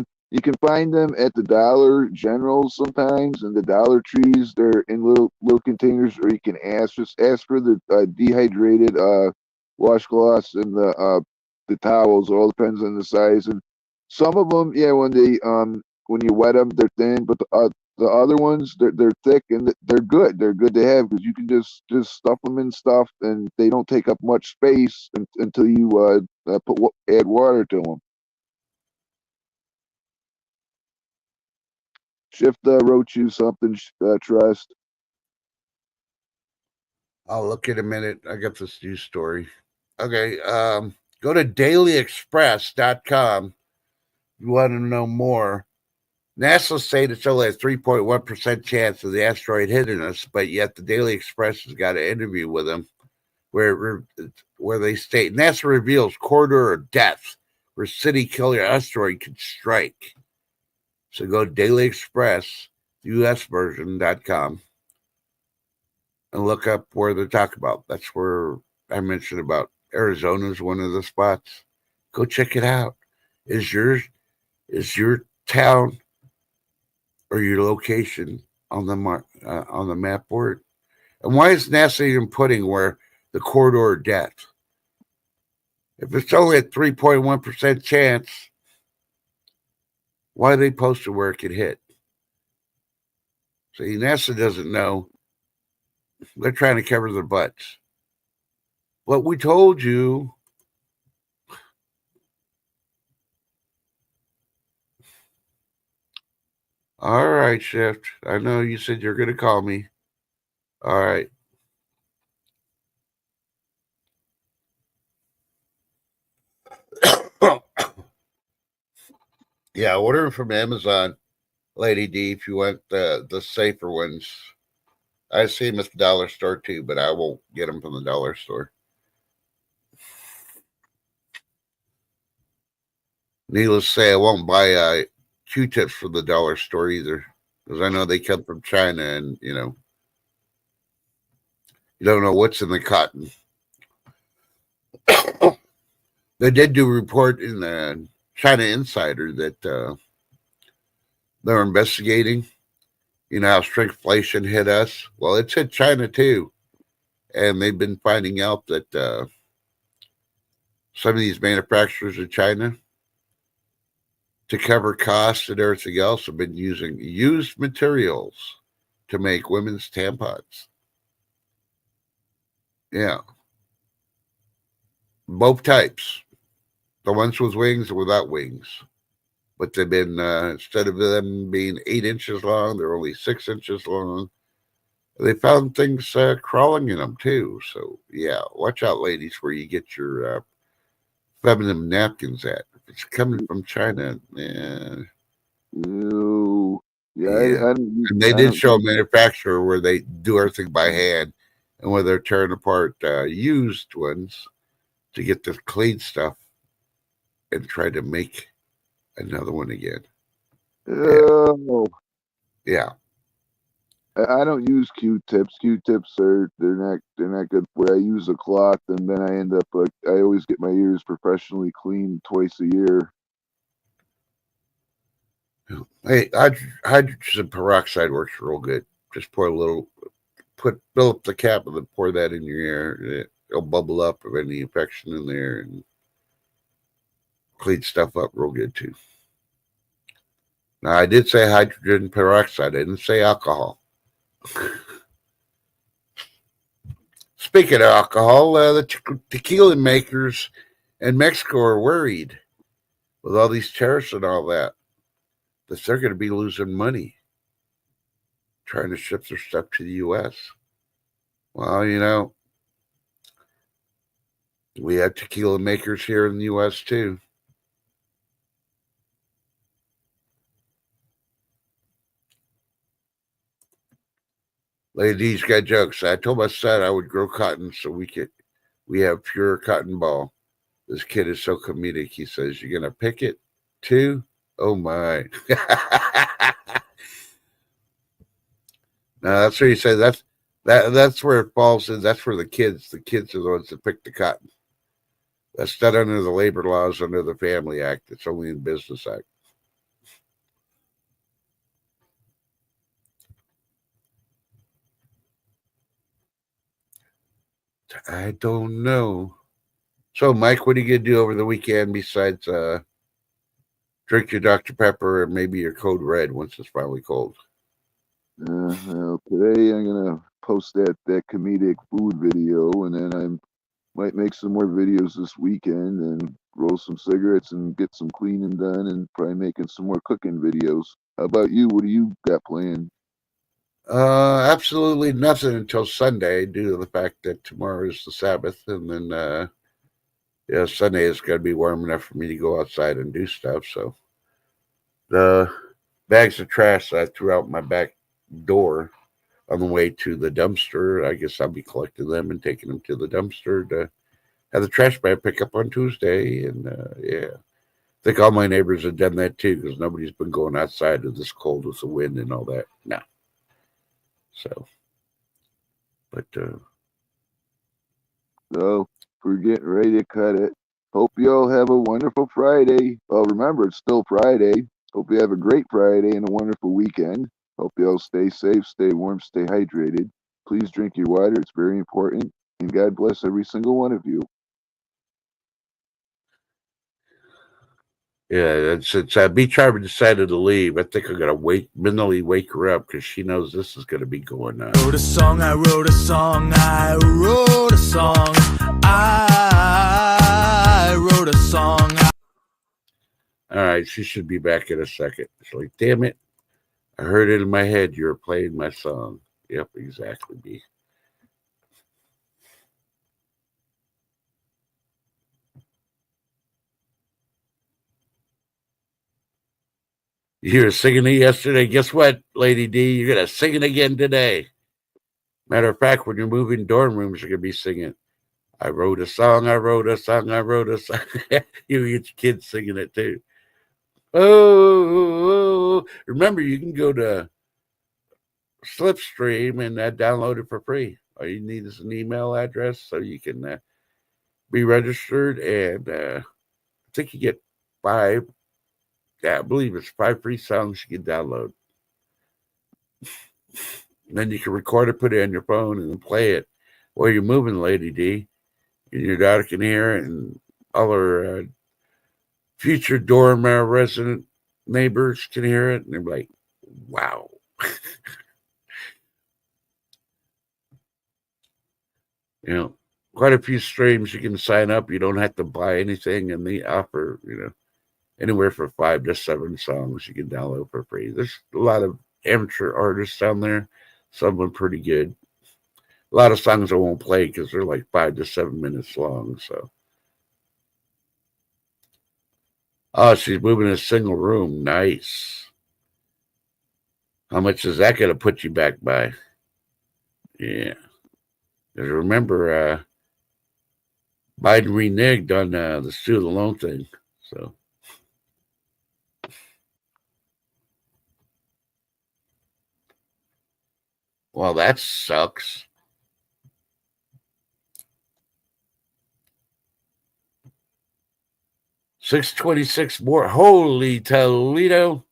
find them at the Dollar General sometimes, and the Dollar Trees. They're in little containers, or you can just ask for the dehydrated washcloths and the towels. It all depends on the size, and some of them, yeah, when you wet them, they're thin, but the other ones, they're thick and they're good. They're good to have because you can just stuff them in stuff, and they don't take up much space until you add water to them. Shift wrote you something, Trust. I'll look in a minute. I got this news story. Okay, go to dailyexpress.com. You want to know more. NASA said it's only a 3.1% chance of the asteroid hitting us, but yet the Daily Express has got an interview with them where they state NASA reveals corridor of death where city killer asteroid could strike. So go to Daily Express, US version.com, and look up where they're talking about. That's where I mentioned about Arizona is one of the spots. Go check it out. Is your town or your location on the map board? And why is NASA even putting where the corridor of death? If it's only a 3.1% chance, why are they posted where it could hit? See, NASA doesn't know. They're trying to cover their butts. But we told you. All right, Shift. I know you said you're going to call me. All right. Yeah, ordering from Amazon, Lady D, if you want the safer ones. I see them at the dollar store too, but I won't get them from the dollar store. Needless to say, I won't buy Q-tips from the dollar store either, because I know they come from China, and you don't know what's in the cotton. They did do a report in the China Insider that they're investigating. You know how shrinkflation hit us? Well, it's hit China too, and they've been finding out that some of these manufacturers in China, to cover costs and everything else, have been using used materials to make women's tampons. Yeah. Both types. The ones with wings and without wings. But they've been, instead of them being 8 inches long, they're only 6 inches long. They found things crawling in them too. So, yeah, watch out, ladies, where you get your feminine napkins at. If it's coming from China, Ew. Yeah, yeah. I don't use, And they I did don't show a use, manufacturer where they do everything by hand and where they're tearing apart used ones to get the clean stuff and try to make another one again. ew. Yeah. I don't use Q-tips. Q-tips they're not good for it. I use a cloth, and then I end up like I always get my ears professionally cleaned twice a year. Hey, hydrogen peroxide works real good. Just pour a little, fill up the cap and then pour that in your ear. It'll bubble up of any infection in there and clean stuff up real good too. Now, I did say hydrogen peroxide. I didn't say alcohol. Speaking of alcohol, the tequila makers in Mexico are worried with all these tariffs and all that they're going to be losing money trying to ship their stuff to the U.S. Well, we have tequila makers here in the U.S. too. Ladies got jokes. I told my son I would grow cotton so we have pure cotton ball. This kid is so comedic. He says, "You're gonna pick it too? Oh my!" Now that's what he said. That's where it falls in. That's where the kids are the ones that pick the cotton. That's not under the labor laws, under the Family Act. It's only in Business Act. I don't know. So, Mike, what are you gonna do over the weekend besides drink your Dr. Pepper and maybe your Code Red once it's finally cold? Well, today I'm gonna post that comedic food video, and then I might make some more videos this weekend and roll some cigarettes and get some cleaning done, and probably making some more cooking videos. How about you? What do you got planned? Absolutely nothing until Sunday, due to the fact that tomorrow is the Sabbath, and then Sunday is going to be warm enough for me to go outside and do stuff. So the bags of trash that I threw out my back door on the way to the dumpster, I guess I'll be collecting them and taking them to the dumpster to have the trash man pick up on Tuesday. And yeah, I think all my neighbors have done that too, because nobody's been going outside in this cold with the wind and all that. No. So, but So we're getting ready to cut it. Hope you all have a wonderful Friday. Well, remember, it's still Friday. Hope you have a great Friday and a wonderful weekend. Hope you all stay safe, stay warm, stay hydrated. Please drink your water. It's very important. And God bless every single one of you. yeah, since B Charmer decided to leave, I think I'm gonna mentally wake her up because she knows this is gonna be going on. I wrote a song, I wrote a song, I wrote a song, I wrote a song. All right, she should be back in a second. It's like, damn it, I heard it in my head. You were playing my song. Yep, exactly, B. You were singing it yesterday. Guess what, Lady D? You're gonna sing it again today. Matter of fact, when you're moving dorm rooms, you're gonna be singing. I wrote a song. I wrote a song. I wrote a song. You get your kids singing it too. Oh, remember, you can go to Slipstream and download it for free. All you need is an email address so you can be registered, and I think you get 5. Yeah, I believe it's 5 free songs you can download. And then you can record it, put it on your phone, and then play it while you're moving, Lady D. And your daughter can hear it, and all her future dorm resident neighbors can hear it, and they're like, wow. You know, quite a few streams you can sign up. You don't have to buy anything, and they offer, anywhere from 5 to 7 songs you can download for free. There's a lot of amateur artists down there. Some of them pretty good. A lot of songs I won't play because they're like 5 to 7 minutes long. So, oh, she's moving in a single room. Nice. How much is that going to put you back by? Yeah. Because remember, Biden reneged on the student loan thing. So, well, that sucks. $6.26 more. Holy Toledo!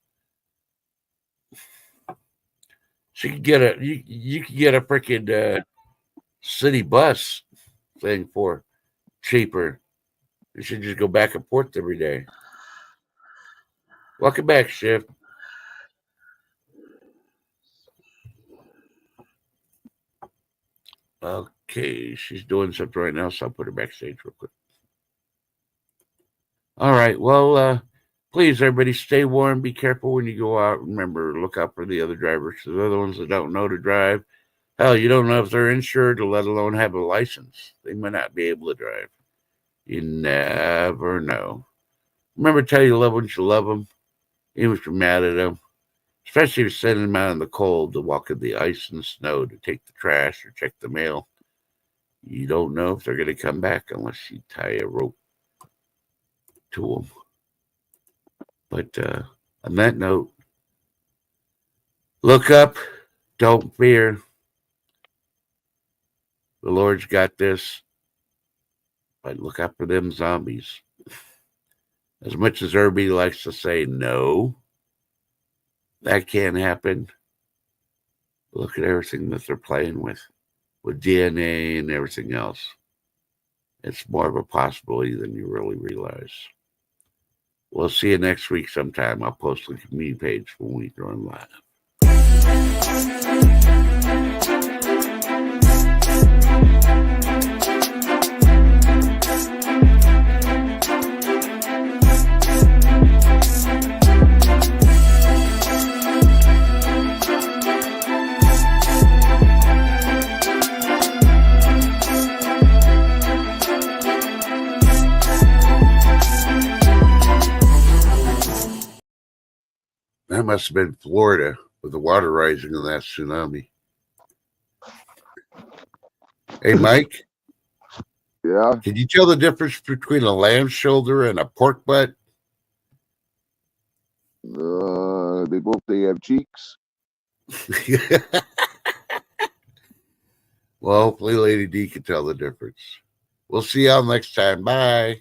She could get a you could get a freaking city bus thing for cheaper. You should just go back and forth every day. Welcome back, Shift. Okay, she's doing something right now, so I'll put her backstage real quick. All right, well, please, everybody, stay warm. Be careful when you go out. Remember, look out for the other drivers. The other ones that don't know to drive. Hell, you don't know if they're insured, let alone have a license. They might not be able to drive. You never know. Remember, tell your loved ones you love them, even if you're mad at them. Especially if you're sending them out in the cold to walk in the ice and snow to take the trash or check the mail. You don't know if they're going to come back unless you tie a rope to them. But on that note, look up, don't fear. The Lord's got this. But look out for them zombies. As much as everybody likes to say no, that can't happen. Look at everything that they're playing with DNA and everything else. It's more of a possibility than you really realize. We'll see you next week sometime. I'll post the community page when we go on live. That must have been Florida with the water rising in that tsunami. Hey, Mike. Yeah. Can you tell the difference between a lamb shoulder and a pork butt? They have cheeks. Well, hopefully Lady D can tell the difference. We'll see y'all next time. Bye.